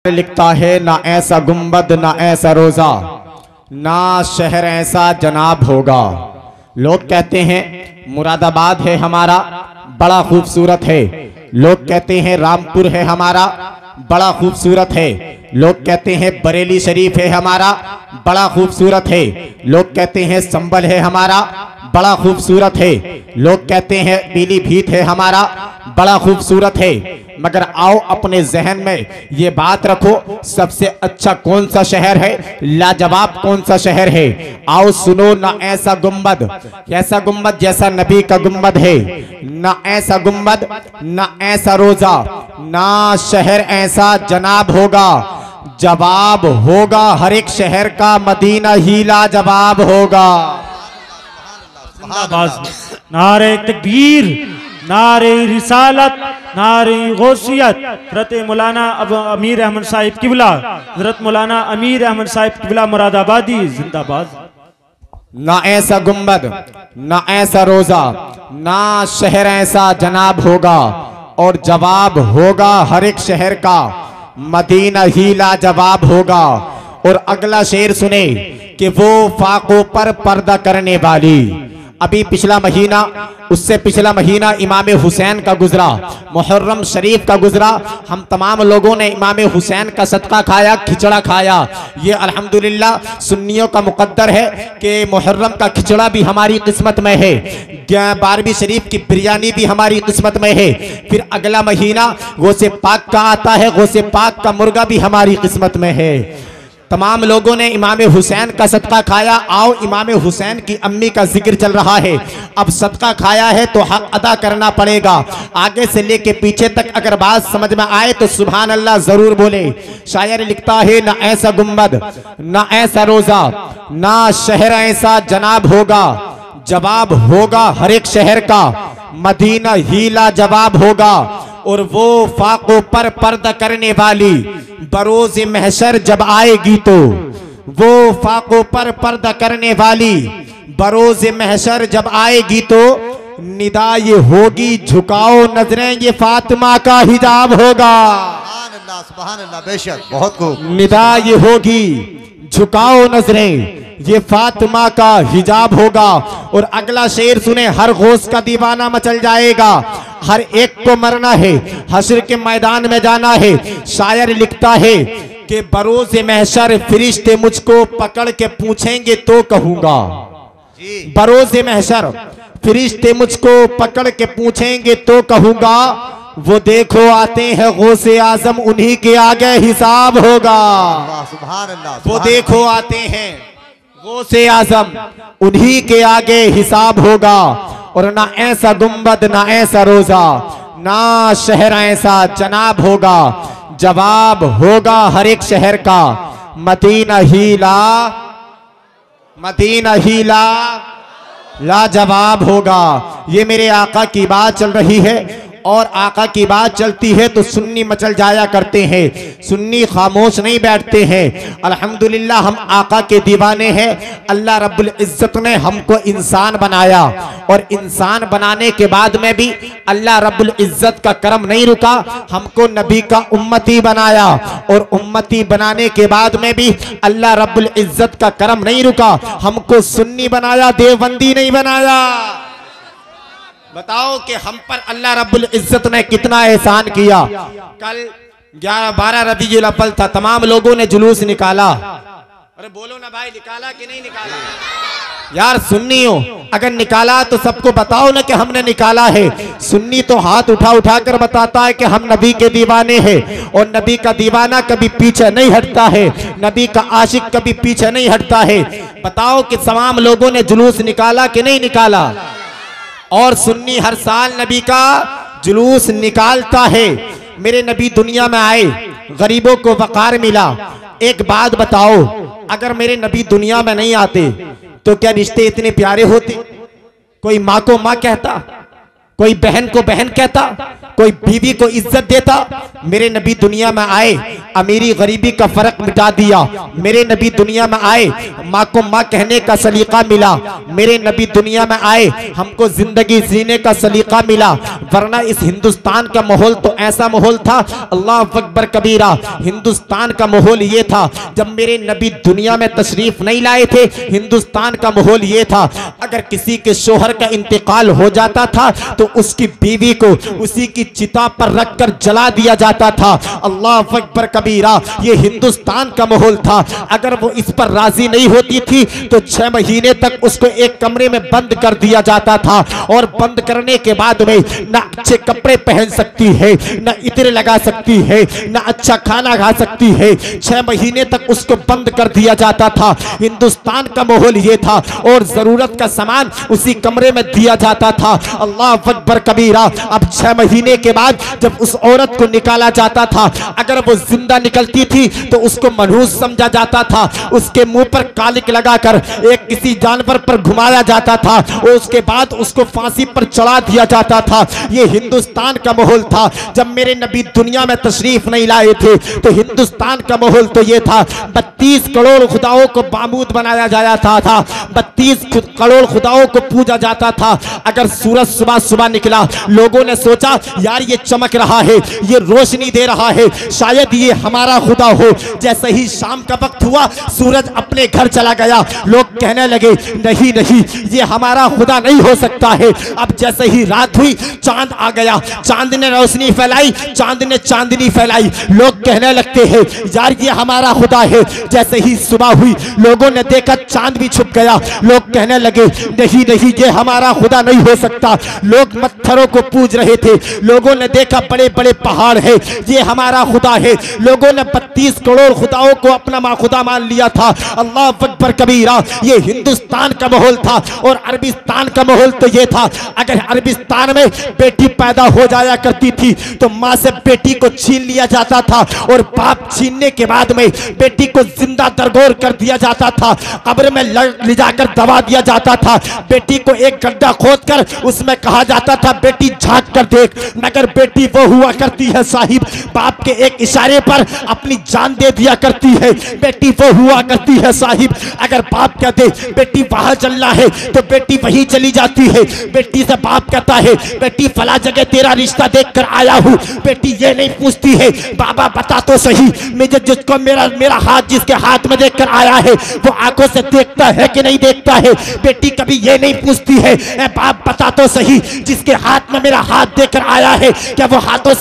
शायर लिखता है, ना ऐसा गुंबद ना ऐसा रोजा, ना शहर ऐसा जनाब होगा। लोग कहते हैं मुरादाबाद है हमारा, बड़ा खूबसूरत है। लोग कहते हैं रामपुर है हमारा, बड़ा खूबसूरत है। लोग कहते हैं बरेली शरीफ है हमारा, बड़ा खूबसूरत है। लोग कहते हैं संबल है हमारा, बड़ा खूबसूरत है। लोग कहते हैं पीलीभीत है हमारा, बड़ा खूबसूरत है। मगर आओ अपने जहन में ये बात रखो, सबसे अच्छा कौन सा शहर है, लाजवाब कौन सा शहर है? आओ सुनो, ना ऐसा गुंबद, ऐसा गुंबद जैसा नबी का गुंबद है, ना ऐसा गुंबद ना ऐसा रोजा, ना शहर ऐसा जनाब होगा। जवाब होगा हर एक शहर का, मदीना ही लाजवाब होगा। नारे तकबीर, नारे रिसालत, नारे गौसियत। हज़रत मौलाना अमीर अहमद साहिब किबला, हज़रत मौलाना अमीर अहमद साहिब किबला मुरादाबादी जिंदाबाद। ना ऐसा गुंबद ना ऐसा रोजा, ना शहर ऐसा जनाब होगा, और जवाब होगा हर एक शहर का, मदीना ही लाजवाब होगा। और अगला शेर सुने कि वो फाकों पर पर्दा करने वाली। अभी पिछला महीना, उससे पिछला महीना इमाम हुसैन का गुजरा, मुहर्रम शरीफ का गुजरा। हम तमाम लोगों ने इमाम हुसैन का सदका खाया, खिचड़ा खाया। ये अल्हम्दुलिल्लाह सुन्नियों का मुकद्दर है कि मुहर्रम का खिचड़ा भी हमारी किस्मत में है, 12वीं शरीफ की बिरयानी भी हमारी किस्मत में है। फिर अगला महीना गौसे पाक का आता है, गौसे पाक का मुर्गा भी हमारी किस्मत में है। तमाम लोगों ने इमाम हुसैन का सदका खाया। आओ, इमाम हुसैन की अम्मी का जिक्र चल रहा है। अब सदका खाया है तो हक अदा करना पड़ेगा। आगे से लेके पीछे तक अगर बात समझ में आए तो सुभान अल्लाह जरूर बोले। शायर लिखता है, ना ऐसा गुंबद ना ऐसा रोजा, ना शहर ऐसा जनाब होगा। जवाब होगा हर एक शहर का, मदीना ही लाजवाब होगा। और वो फाकों पर पर्दा करने वाली बरोज़ महशर जब आएगी तो, वो फाकों पर पर्दा करने वाली बरोज़ महशर जब आएगी तो, निदा ये होगी झुकाओ नजरें, ये फातिमा का हिजाब होगा। सुभान अल्लाह, बेशक, बहुत खूब। निदा ये होगी झुकाओ नजरें, ये फातिमा का हिजाब होगा। और अगला शेर सुने, हर गौस का दीवाना मचल जाएगा, हर एक को मरना है, हश्र के मैदान में जाना है। शायर लिखता है कि बरोज़े महशर फरिश्ते मुझको पकड़ के पूछेंगे तो कहूंगा। बरोज़े महशर फरिश्ते मुझको पकड़ के पूछेंगे तो कहूंगा, वो देखो आते हैं गौसे आजम, उन्हीं के आगे हिसाब होगा। सुभान अल्लाह, वो देखो आते हैं गौसे आजम, उन्हीं के आगे हिसाब होगा। और ना ऐसा गुंबद ना ऐसा रोजा, ना शहर ऐसा जनाब होगा। जवाब होगा हर एक शहर का, मदीना ही लाजवाब होगा। ये मेरे आका की बात चल रही है, और आका की बात चलती है तो सुन्नी मचल जाया करते हैं, सुन्नी खामोश नहीं बैठते हैं। अल्हम्दुलिल्लाह हम आका के दीवाने हैं। अल्लाह रब्बुल इज्जत ने हमको इंसान बनाया, और इंसान बनाने के बाद में भी अल्लाह रब्बुल इज्जत का करम नहीं रुका, हमको नबी का उम्मती बनाया। और उम्मती बनाने के बाद में भी अल्लाह रब्बुल इज्जत का करम नहीं रुका, हमको सुन्नी बनाया, देवबंदी नहीं बनाया। बताओ कि हम पर अल्लाह रब्बुल इज्जत ने कितना एहसान किया। कल 11-12 रबीउल अव्वल था, तमाम लोगों ने जुलूस निकाला। अरे बोलो ना भाई, निकाला कि नहीं निकाला? यार सुन्नी हो, अगर निकाला तो सबको बताओ ना कि हमने निकाला है। सुन्नी तो हाथ उठा उठा कर बताता है कि हम नबी के दीवाने हैं, और नबी का दीवाना कभी पीछे नहीं हटता है, नबी का आशिक कभी पीछे नहीं हटता है। बताओ कि तमाम लोगों ने जुलूस निकाला कि नहीं निकाला? और सुन्नी हर साल नबी का जुलूस निकालता है। मेरे नबी दुनिया में आए, गरीबों को वकार मिला। एक बात बताओ, अगर मेरे नबी दुनिया में नहीं आते तो क्या रिश्ते इतने प्यारे होते? कोई माँ को माँ कहता, कोई बहन को बहन कहता, कोई बीवी को इज्जत देता। मेरे नबी दुनिया में आए, अमीरी गरीबी का फर्क मिटा दिया। मेरे नबी दुनिया में आए, माँ को माँ कहने का सलीका मिला। मेरे नबी दुनिया में आए, हमको जिंदगी जीने का सलीका मिला। वरना इस हिंदुस्तान का माहौल तो ऐसा माहौल था, अल्लाह अकबर कबीरा। हिंदुस्तान का माहौल ये था, जब मेरे नबी दुनिया में तशरीफ नहीं लाए थे, हिंदुस्तान का माहौल ये था, अगर किसी के शोहर का इंतकाल हो जाता था तो उसकी बीवी को उसी की चिता पर रखकर जला दिया जाता था। अल्लाह अकबर कबीरा, ये हिंदुस्तान का माहौल था। अगर वो इस पर राजी नहीं होती थी तो 6 महीने तक उसको एक कमरे में बंद कर दिया जाता था, और बंद करने के बाद में ना अच्छे कपड़े पहन सकती है, ना इत्र लगा सकती है, ना अच्छा खाना खा सकती है। 6 महीने तक उसको बंद कर दिया जाता था। हिंदुस्तान का माहौल ये था, और जरूरत का सामान उसी कमरे में दिया जाता था। अल्लाह अकबर कबीरा। अब 6 महीने के बाद जब उस औरत को निकाला जाता था, अगर वो जिंदा निकलती थी तो उसको मनहूस समझा जाता था। उसके मुंह पर कालिक लगाकर एक किसी जानवर पर घुमाया जाता था, और उसके बाद उसको फांसी पर चढ़ा दिया जाता था। ये हिंदुस्तान का माहौल था। जब मेरे नबी दुनिया में तशरीफ नहीं लाए थे तो हिंदुस्तान का माहौल तो ये था, 32 करोड़ खुदाओं को बामूद बनाया जाता था, 32 करोड़ खुदाओं को पूजा जाता था। अगर सूरज सुबह सुबह निकला, लोगों ने सोचा यार ये चमक रहा है, ये रोशनी दे रहा है, शायद ये हमारा खुदा हो। जैसे ही शाम का वक्त हुआ, सूरज अपने घर चला गया। लोग कहने लगे नहीं नहीं, ये हमारा खुदा नहीं हो सकता है। अब जैसे ही रात हुई, चांद आ गया, चांद ने रोशनी फैलाई, चांद ने चांदनी फैलाई। लोग कहने लगते हैं यार ये हमारा खुदा है। जैसे ही सुबह हुई, लोगों ने देखा चांद भी छुप गया। लोग कहने लगे नहीं नहीं, ये हमारा खुदा नहीं हो सकता। लोग पत्थरों को पूज रहे थे। लोगों ने देखा बड़े बड़े पहाड़ है, ये हमारा खुदा है। लोगों ने 32 करोड़ खुदाओं को अपना खुदा मान लिया था। अल्लाह अकबर कबीरा। ये हिंदुस्तान का माहौल था। और अरबिस्तान का माहौल तो ये था, अगर अरबिस्तान में बेटी पैदा हो जाया करती थी तो माँ से बेटी को छीन लिया जाता था, और बाप छीनने के बाद में बेटी को जिंदा दरगोर कर दिया जाता था, कब्र में ले जाकर दबा दिया जाता था। बेटी को एक गड्ढा खोदकर उसमें कहा जाता था बेटी झांक कर देख, मगर बेटी वो हुआ करती है साहिब, बाप के एक इशारे पर अपनी जान दे दिया करती है। बेटी वो हुआ करती है साहिब, अगर बाप कहते बेटी वहां चलना है तो बेटी वहीं चली जाती है। बेटी से बाप कहता है बेटी फला जगह तेरा रिश्ता देख कर आया हूँ, बेटी ये नहीं पूछती है बाबा बता तो सही, मुझे जिसको मेरा हाथ जिसके हाथ में देख कर आया है वो आंखों से देखता है कि नहीं देखता है। बेटी कभी ये नहीं पूछती है बाप बता तो सही, जिसके हाथ में मेरा हाथ देकर आया है क्या वो हाथों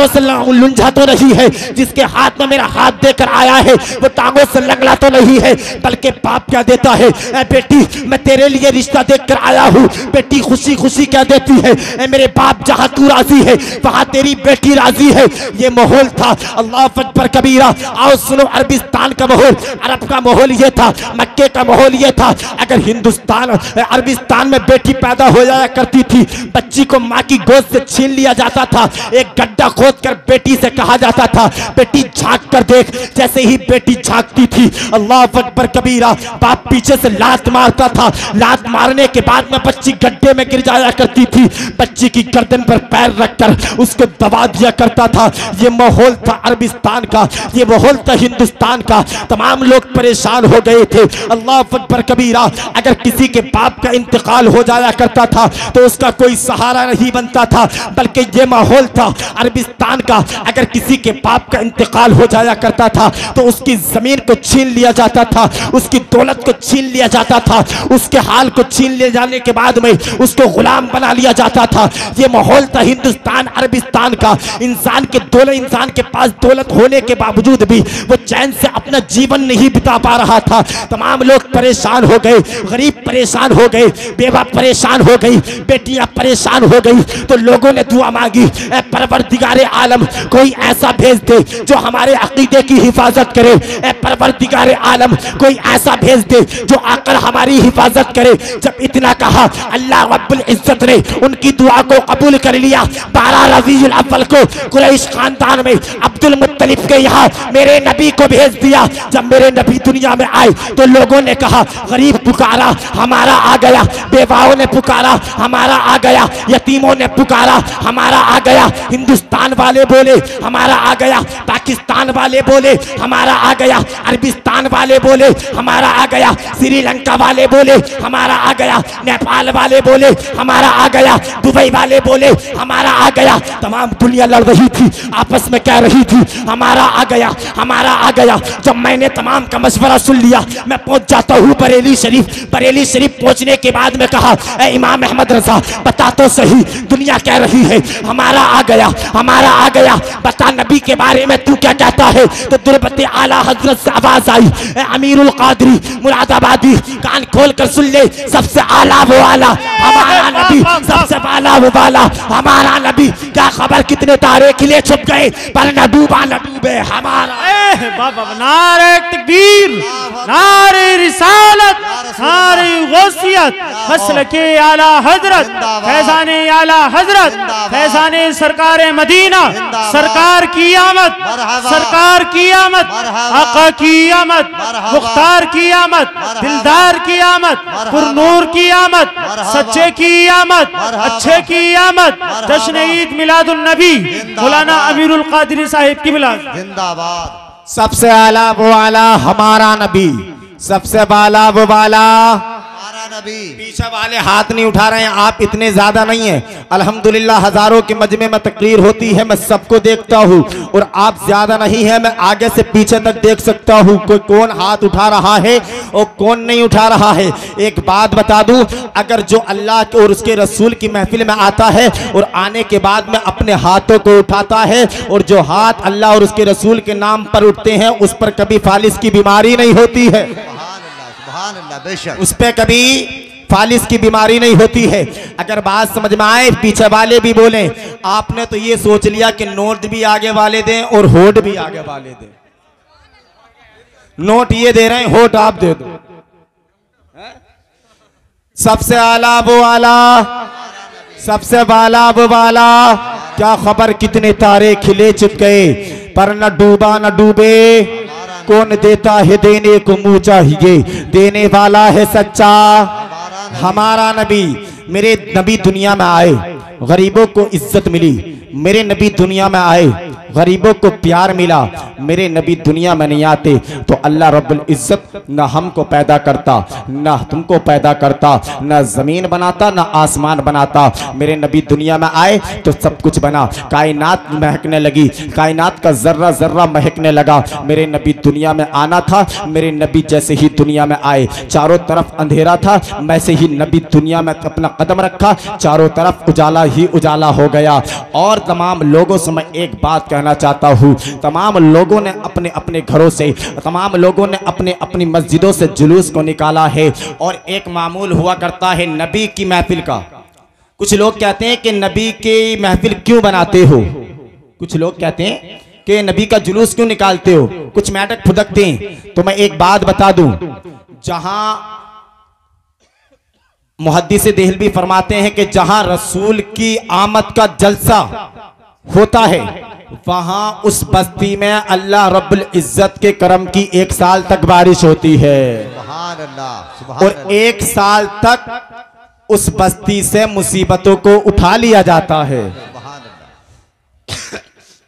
से लुंझा तो नहीं है, जिसके हाथ में मेरा हाथ देकर आया है वो टांगों से लंगड़ा तो नहीं है। बल्कि बाप क्या देता है बेटी मैं तेरे लिए रिश्ता देख कर आया हूँ। बेटी खुशी खुशी क्या देती है मेरे बाप जहाँ तू राजी है वहाँ तेरी बेटी राजी है। ये माहौल था। अल्लाह अकबर कबीरा। आओ सुनो, अरबिस्तान का माहौल, अरब का माहौल ये था, मक्के का माहौल ये था। अगर हिंदुस्तान अरबिस्तान में बेटी पैदा हो जाया करती थी, बच्ची को माँ की गोद से छीन लिया जाता था, एक गड्ढा खोद कर बेटी से कहा जाता था बेटी झांक कर देख। जैसे ही बेटी झांकती थी, अल्लाह अकबर कबीरा, बाप पीछे से लात मारता था। लात मारने के बाद में बच्ची गड्ढे में गिर जाया करती थी, बच्ची की गर्दन पर पैर रखकर उसको दबा दिया करता था। ये माहौल था अरबिस्तान का, ये माहौल था हिंदुस्तान का। तमाम लोग परेशान हो गए थे। अल्लाह अकबर कबीरा। अगर किसी के बाप का इंतकाल हो जाया करता था तो उसका कोई सहारा नहीं बनता था, बल्कि ये माहौल था अरबिस्तान का। अगर किसी के बाप का इंतकाल हो जाया करता था तो उसकी जमीन को छीन लिया जाता था, उसकी दौलत को छीन लिया जाता था, उसके हाल को छीन ले जाने के बाद में उसको गुलाम बना लिया जाता था। ये माहौल था हिंदुस्तान अरबिस्तान का। इंसान के पास दौलत होने के बावजूद भी वो चैन से अपना जीवन नहीं बिता पा रहा था। तमाम लोग परेशान हो गए, गरीब परेशान हो गए, बेवा परेशान हो गई, बेटियां परेशान हो गई। तो लोगों ने दुआ मांगी, ऐ परवरदिगारे आलम कोई ऐसा भेज दे जो हमारे अकीदे की हिफाजत करे। ऐ परवरदिगारे आलम कोई ऐसा भेज दे जो आकर हमारी हिफाजत करे। जब इतना कहा, अल्लाह रब्बुल इज्जत ने उनकी दुआ को कबूल कर लिया। 12 रबीउल अव्वल को कुरैश खानदान में अब्दुल मुत्तलिब के यहाँ मेरे नबी को भेज दिया। जब मेरे नबी दुनिया में आए तो लोगों ने कहा गरीब पुकारा हमारा आ गया, बेवाओं ने पुकारा पुकारा हमारा आ गया, यतीमों ने पुकारा हमारा आ गया, हिंदुस्तान वाले बोले हमारा आ गया, पाकिस्तान वाले बोले हमारा आ गया, अरबिस्तान वाले बोले हमारा आ गया, श्रीलंका वाले बोले हमारा आ गया, नेपाल वाले बोले हमारा आ गया, दुबई वाले बोले हमारा आ गया। तमाम दुनिया लड़ रही थी, आपस में कह रही थी हमारा आ गया, हमारा आ गया। जब मैंने तमाम का मशवरा सुन लिया, मैं पहुंच जाता हूँ बरेली शरीफ। बरेली शरीफ पहुंचने के बाद में कहा, ए इमाम अहमद रजा बता तो सही, दुनिया कह रही है हमारा आ गया, हमारा आ गया, बता नबी के बारे में तू क्या कहता है। तो दुर्बत आला हजरत से आवाज आई, ए अमीरुल कादरी मुरादाबादी, कान खोल कर सुन ले, सबसे आला वो आला हमारा नबी, सबसे आला वो वाला हमारा नबी। क्या खबर कितने तारे खिले छुप गए, पर न डूबा न डूबे हमारा। नारे तकबीर, नारे रिसालत, नारे गौसियत, मसल के आला हजरत, फैजाने आला हजरत, फैजाने सरकार मदीना, सरकार की आमद, सरकार की आमद, आका की आमद, मुख्तार की आमद, दिलदार की आमद, पुरनूर की आमद, सच्चे की आमद, अच्छे की आमद। जश्न ईद मिलादुन नबी मौलाना अमीरुल कादरी साहिब की मिलाद जिंदाबाद। सबसे आला वो आला हमारा नबी, सबसे बाला वो वाला हमारा नबी। पीछे वाले हाथ नहीं उठा रहे हैं, आप इतने ज्यादा नहीं हैं। अल्हम्दुलिल्लाह हजारों के मजमे में तकरीर होती है, मैं सबको देखता हूँ, और आप ज्यादा नहीं है, मैं आगे से पीछे तक देख सकता हूँ कोई कौन हाथ उठा रहा है और कौन नहीं उठा रहा है। एक बात बता दूं, अगर जो अल्लाह के और उसके रसूल की महफिल में आता है और आने के बाद में अपने हाथों को उठाता है, और जो हाथ अल्लाह और उसके रसूल के नाम पर उठते हैं उस पर कभी फालिस की बीमारी नहीं होती है, सुभान अल्लाह, बेशक उस पे कभी फालिस की बीमारी नहीं होती है। अगर बात समझ में आए, पीछे वाले भी बोले, आपने तो ये सोच लिया कि नोट भी आगे वाले दें और होठ भी आगे वाले दें। नोट ये दे रहे हैं, होठ आप दे दो। सबसे आला वो आला, सबसे बाला वो वाला। क्या खबर कितने तारे खिले चुप गए, पर न डूबा न डूबे। कौन देता है देने को मुंह चाहिए, देने वाला है सच्चा हमारा नबी। मेरे नबी दुनिया में आए, गरीबों को इज्जत मिली। मेरे नबी दुनिया में आए, गरीबों को प्यार मिला। मेरे नबी दुनिया में नहीं आते तो अल्लाह रब्बुल इज्जत न हमको पैदा करता, न तुमको पैदा करता, न जमीन बनाता, न आसमान बनाता। मेरे नबी दुनिया में आए तो सब कुछ बना। कायनात महकने लगी, कायनात का जर्रा जर्रा महकने लगा। मेरे नबी दुनिया में आना था, मेरे नबी जैसे ही दुनिया में आए, चारों तरफ अंधेरा था, वैसे ही नबी दुनिया में अपना कदम रखा, चारों तरफ उजाला ही उजाला हो गया। और तमाम लोगों से मैं एक बात कहना चाहता हूँ, तमाम लोगों ने अपने अपने घरों से, तमाम लोगों ने अपने अपनी मस्जिदों से जुलूस को निकाला है, और एक मामूल हुआ करता है नबी की महफिल का। कुछ लोग कहते हैं कि नबी की महफिल क्यों बनाते हो, कुछ लोग कहते हैं कि नबी का जुलूस क्यों निकालते हो, कुछ मैटक फुदकते हैं। तो मैं एक बात बता दूं, जहां मुहद्दिस देहलवी फरमाते हैं कि जहां रसूल की आमद का जलसा होता है, वहां उस बस्ती में अल्लाह रब्बुल इज्जत के करम की 1 साल तक बारिश होती है, सुभान अल्लाह, सुभान और 1 साल तक उस बस्ती से मुसीबतों को उठा लिया जाता है। सुभान अल्लाह।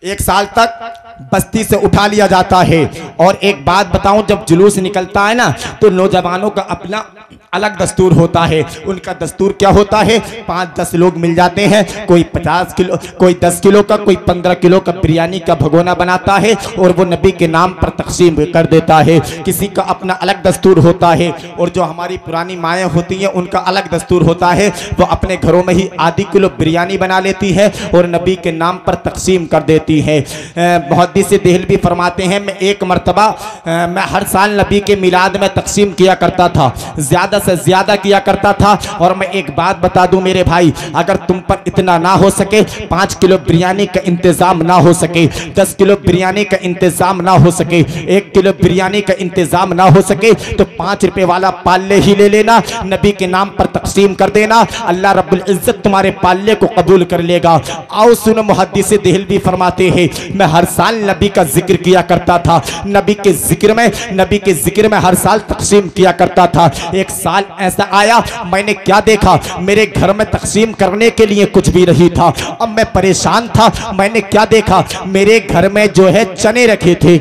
1 साल तक बस्ती से उठा लिया जाता है। और एक बात बताऊं, जब जुलूस निकलता है ना, तो नौजवानों का अपना अलग दस्तूर होता है। उनका दस्तूर क्या होता है, 5-10 लोग मिल जाते हैं, कोई 50 किलो, कोई 10 किलो का, कोई 15 किलो का बिरयानी का भगोना बनाता है और वो नबी के नाम पर तकसीम कर देता है। किसी का अपना अलग दस्तूर होता है। और जो हमारी पुरानी माएँ होती हैं, उनका अलग दस्तूर होता है, वो अपने घरों में ही आधी किलो बिरयानी बना लेती है और नबी के नाम पर तकसीम कर देती है। मुहद्दिस देहलवी फरमाते हैं, मैं एक मरतबा मैं हर साल नबी के मिलाद में तकसीम किया करता था, ज्यादा से ज्यादा किया करता था। और मैं एक बात बता दूं मेरे भाई, अगर तुम पर इतना ना हो सके, 5 किलो बिरयानी का इंतजाम ना हो सके, 10 किलो बिरयानी का इंतजाम ना हो सके, 1 किलो बिरयानी का इंतजाम ना हो सके, तो 5 रुपए वाला पाले ही ले लेना, नबी के नाम पर तकसीम कर देना, अल्लाह रब्बुल इज्जत तुम्हारे पाले को कबूल कर लेगा। आओ सुनो, मुहद्दिस देहलवी फरमाते हैं, मैं हर साल साल नबी का जिक्र किया करता था, नबी के जिक्र में हर साल तकसीम किया करता था। एक साल ऐसा आया, मैंने क्या देखा, मेरे घर में तकसीम करने के लिए कुछ भी नहीं था। अब मैं परेशान था, मैंने क्या देखा, मेरे घर में जो है चने रखे थे,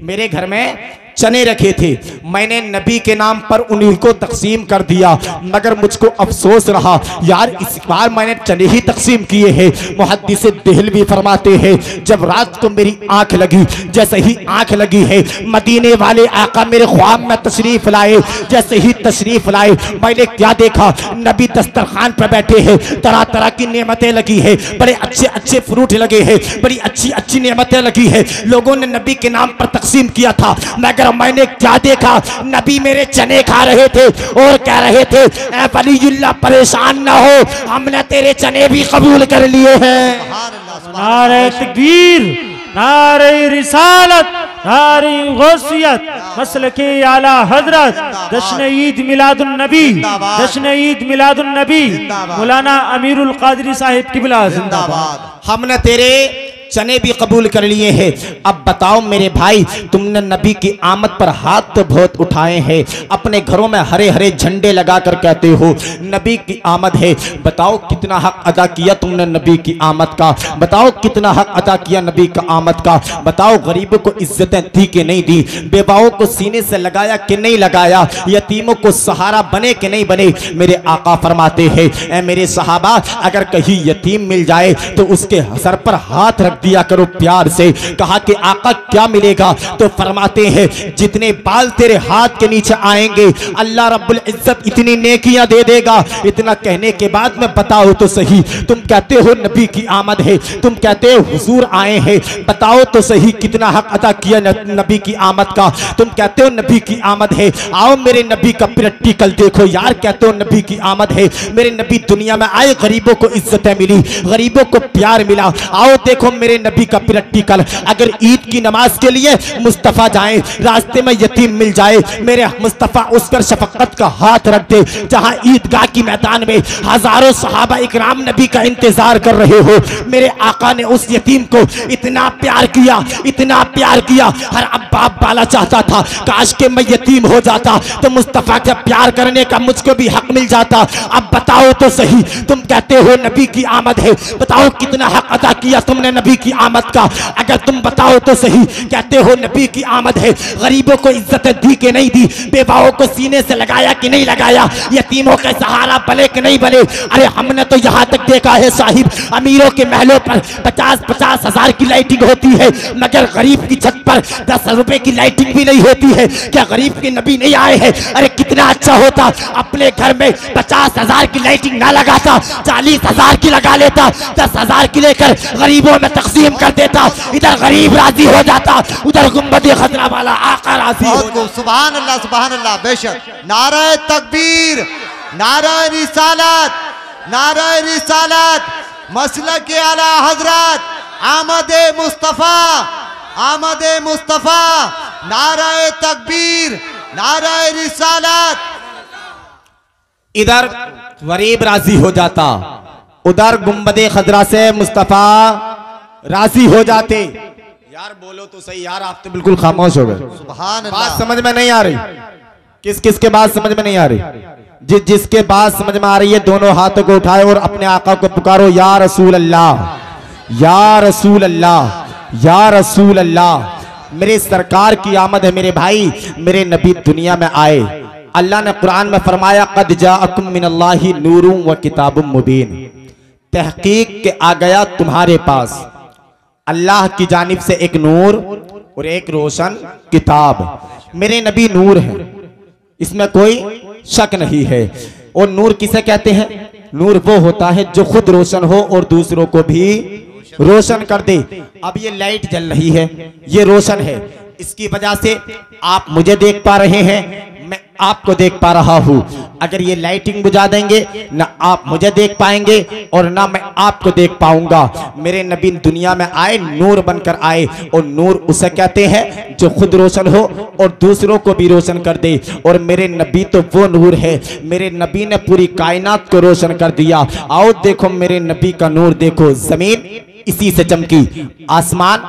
मेरे घर में चने रखे थे, मैंने नबी के नाम पर उन्हीं को तकसीम कर दिया। मगर मुझको अफसोस रहा, यार इस बार मैंने चने ही तकसीम किए हैं। मुहद्दिस देहलवी फरमाते हैं, जब रात को मेरी आंख लगी, जैसे ही आंख लगी है, मदीने वाले आका मेरे ख्वाब में तशरीफ लाए। जैसे ही तशरीफ लाए, मैंने क्या देखा, नबी दस्तरखान पर बैठे हैं, तरह तरह की नेमतें लगी है, बड़े अच्छे अच्छे फ्रूट लगे हैं, बड़ी अच्छी अच्छी नेमतें लगी है। लोगों ने नबी के नाम पर तकसीम किया था, मगर मैंने क्या देखा, नबी मेरे चने खा रहे थे और कह रहे थे, ऐ वलीयुल्लाह परेशान ना हो, हमने तेरे चने भी कबूल कर लिए हैं। नारे तकबीर, नारे रिसालत, नारे गौसियत, मसलके आला हजरत, जश्न ईद मिलादुन नबी, जश्न ईद मिलादुन नबी, मौलाना अमीरुल कादरी साहिब किबला जिंदाबाद। हमने तेरे चने भी कबूल कर लिए हैं। अब बताओ मेरे भाई, तुमने नबी की आमद पर हाथ तो बहुत उठाए हैं, अपने घरों में हरे हरे झंडे लगाकर कहते हो नबी की आमद है। बताओ कितना हक अदा किया तुमने नबी की आमद का, बताओ कितना हक अदा किया नबी का आमद का। बताओ गरीबों को इज्जतें दी कि नहीं दी, बेवाओं को सीने से लगाया कि नहीं लगाया, यतीमों को सहारा बने कि नहीं बने। मेरे आका फरमाते हैं, ऐ मेरे सहाबा, अगर कहीं यतीम मिल जाए तो उसके सर पर हाथ रख दिया करो प्यार से। कहा कि आका क्या मिलेगा, तो फरमाते हैं जितने बाल तेरे हाथ के नीचे आएंगे अल्लाह रब्बुल इज्जत इतनी नेकियां दे देगा। इतना कहने के बाद में बताओ तो सही, तुम कहते हो नबी की आमद है, तुम कहते हो हुजूर आए हैं, बताओ तो सही कितना हक अदा किया नबी की आमद का। तुम कहते हो नबी की आमद है, आओ मेरे नबी का प्रैक्टिकल देखो यार। कहते हो नबी की आमद है, मेरे नबी दुनिया में आए, गरीबों को इज्जतें मिली, गरीबों को प्यार मिला। आओ देखो मेरे नबी का प्रैक्टिकल। अगर ईद की नमाज के लिए मुस्तफा जाए, रास्ते में यतीम मिल जाए, मेरे मुस्तफा उस पर शफकत का हाथ रख दे। जहां ईदगाह की मैदान में हजारों सहाबा इकराम नबी का इंतजार कर रहे हो, मेरे आका ने उस यतीम को इतना प्यार किया, इतना प्यार किया। हर अब बाप बाला चाहता था काश के मैं यतीम हो जाता तो मुस्तफा के प्यार करने का मुझको भी हक मिल जाता। अब बताओ तो सही, तुम कहते हो नबी की आमद है, बताओ कितना हक अदा किया तुमने नबी की आमद का। अगर तुम बताओ तो सही, कहते हो नबी की आमद है, गरीबों को इज्जत दी कि नहीं दी, बेवाओं को सीने से लगाया कि नहीं लगाया, यतीमों के सहारा बने कि नहीं बने। अरे हमने तो यहाँ तक देखा है साहिब, अमीरों के महलों पर 50-50 हजार की लाइटिंग होती है, मगर गरीब की छत पर 10 रुपए की लाइटिंग भी नहीं होती है। क्या गरीब के नबी नहीं आए हैं? अरे कितना अच्छा होता अपने घर में 50 हजार की लाइटिंग ना लगाता, 40 हजार की लगा लेता, 10 हजार की लेकर गरीबों में तकसीम कर देता। इधर गरीब राजी हो जाता, उधर गुंबद खतरा वाला आका राजी हो जाता। सुभान अल्लाह, सुभान अल्लाह, बेशक। नारा तकबीर, नारा रिसालत, नारा रिसालत, मसलक आला हजरत, आमद मुस्तफा, आमद मुस्तफा, नारा तकबीर, नारा रिसालत। इधर गरीब राजी हो जाता, उधर गुंबद खतरा से मुस्तफा राजी हो जाते। यार बोलो तो सही यार, आप तो बिल्कुल खामोश हो गए। सुभान अल्लाह। बात समझ में नहीं आ रही, किस किस के बात समझ में नहीं आ रही? जिसके बात समझ में आ रही है दोनों हाथों को उठाए और अपने आका को पुकारो, या रसूल अल्लाह, या रसूल अल्लाह, या रसूल अल्लाह। मेरे सरकार की आमद है मेरे भाई, मेरे नबी दुनिया में आए। अल्लाह ने कुरान में फरमाया, कद जाअकुम मिनल्लाहि नूरुम व किताबुम मुबीन, तहकीक के आ गया तुम्हारे पास अल्लाह की जानिब से एक नूर और एक रोशन किताब। मेरे नबी नूर है, इसमें कोई शक नहीं है। और नूर किसे कहते हैं? नूर वो होता है जो खुद रोशन हो और दूसरों को भी रोशन कर दे। अब ये लाइट जल रही है, ये रोशन है, इसकी वजह से आप मुझे देख पा रहे हैं, मैं आपको देख पा रहा हूं। अगर ये लाइटिंग बुझा देंगे, ना आप मुझे देख पाएंगे और ना मैं आपको देख पाऊंगा। मेरे नबी दुनिया में आए, नूर बनकर आए, और नूर उसे कहते हैं जो खुद रोशन हो और दूसरों को भी रोशन कर दे। और मेरे नबी तो वो नूर है, मेरे नबी ने पूरी कायनात को रोशन कर दिया। आओ देखो मेरे नबी का नूर देखो, जमीन इसी से चमकी, आसमान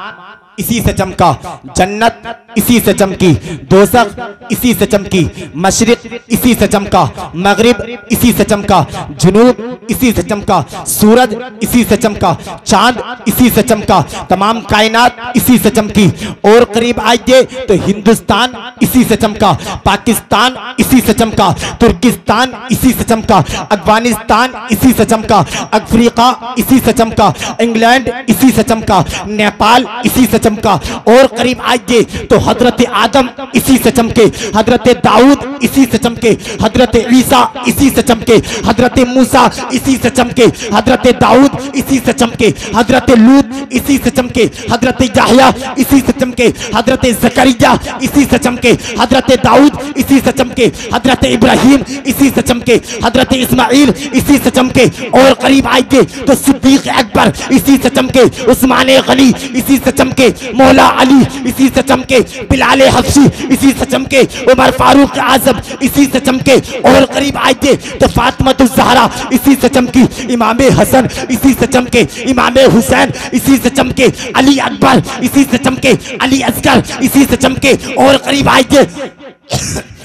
इसी से चमका, जन्नत इसी से चमकी, दोज़ख इसी से चमकी, मशरिक इसी से चमका, मगरिब इसी से चमका, जुनूब इसी से चमका, सूरज इसी से चमका, चांद इसी से चमका, तमाम कायनात इसी से चमकी। और करीब आइए तो हिंदुस्तान इसी से चमका, पाकिस्तान इसी से चमका, तुर्किस्तान इसी से चमका, अफगानिस्तान इसी से चमका, अफ्रीका इसी से चमका, इंग्लैंड इसी से चमका, नेपाल इसी से चमका। और करीब आइए तो हजरत आदम इसी से चमके, हजरत दाऊद इसी से चमके, हजरत ईसा इसी से चमके, हजरत मूसा इसी से चमके, हजरत दाऊद इसी से चमके, हजरत लूत इसी से चमके, हजरत याहया इसी से चमके, हजरत जकरिया इसी से चमके, हजरत दाऊद इसी से चमके, हजरत इब्राहिम इसी से चमके, हजरत इस्माइल इसी से चमके। और करीब आइए तो सिद्दीक अकबर इसी से चमके, उस्मान गनी इसी से चमके, मौला अली इसी से चमके, बिलाल हबशी इसी से चमके, उमर फारूक आजम इसी से चमके। और करीब आइए तो फातिमातुज़ ज़हरा इसी से चमकी, इमाम हसन इसी से चमके, इमाम हुसैन इसी से चमके, अली अकबर इसी से चमके, अली असगर इसी से चमके। और करीब आइए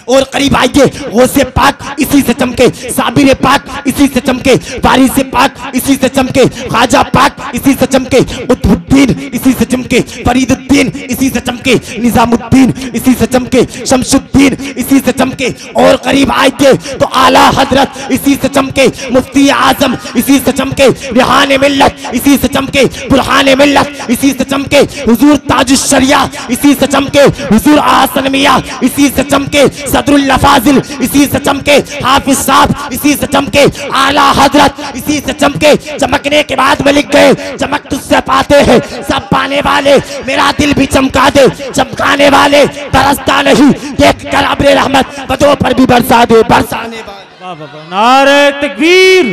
और करीब आइए गौसे पाक इसी से चमके, साबिर पाक इसी से चमके, वारिस पाक इसी से चमके, ख्वाजा पाक इसी से चमके, कुतुबुद्दीन इसी से चमके, फरीदुद्दीन इसी से चमके, निजामुद्दीन इसी से चमके, शमसुद्दीन इसी से चमके। और करीब आइए तो आला हजरत इसी से चमके, मुफ्ती आजम इसी से चमके, रिहान मिल्लत इसी से चमके, बुरहान मिल्लत इसी से चमके, हुजूर ताजुश शरिया इसी से चमके, हुजूर आसन मियां इसी से चमके, सदरुल लफाजिल इसी से चमके, हाफिज साहब इसी से चमके, आला हजरत इसी से चमके। चमकने के बाद में लिख गए, चमक तुझसे पाते हैं सब पाने वाले, मेरा दिल भी चमका दे, चमकाने वाले बरसता नहीं, देख कर अब्रे रहमत बदों पर भी बरसा दे, बरसाने वाले। नारे तकबीर,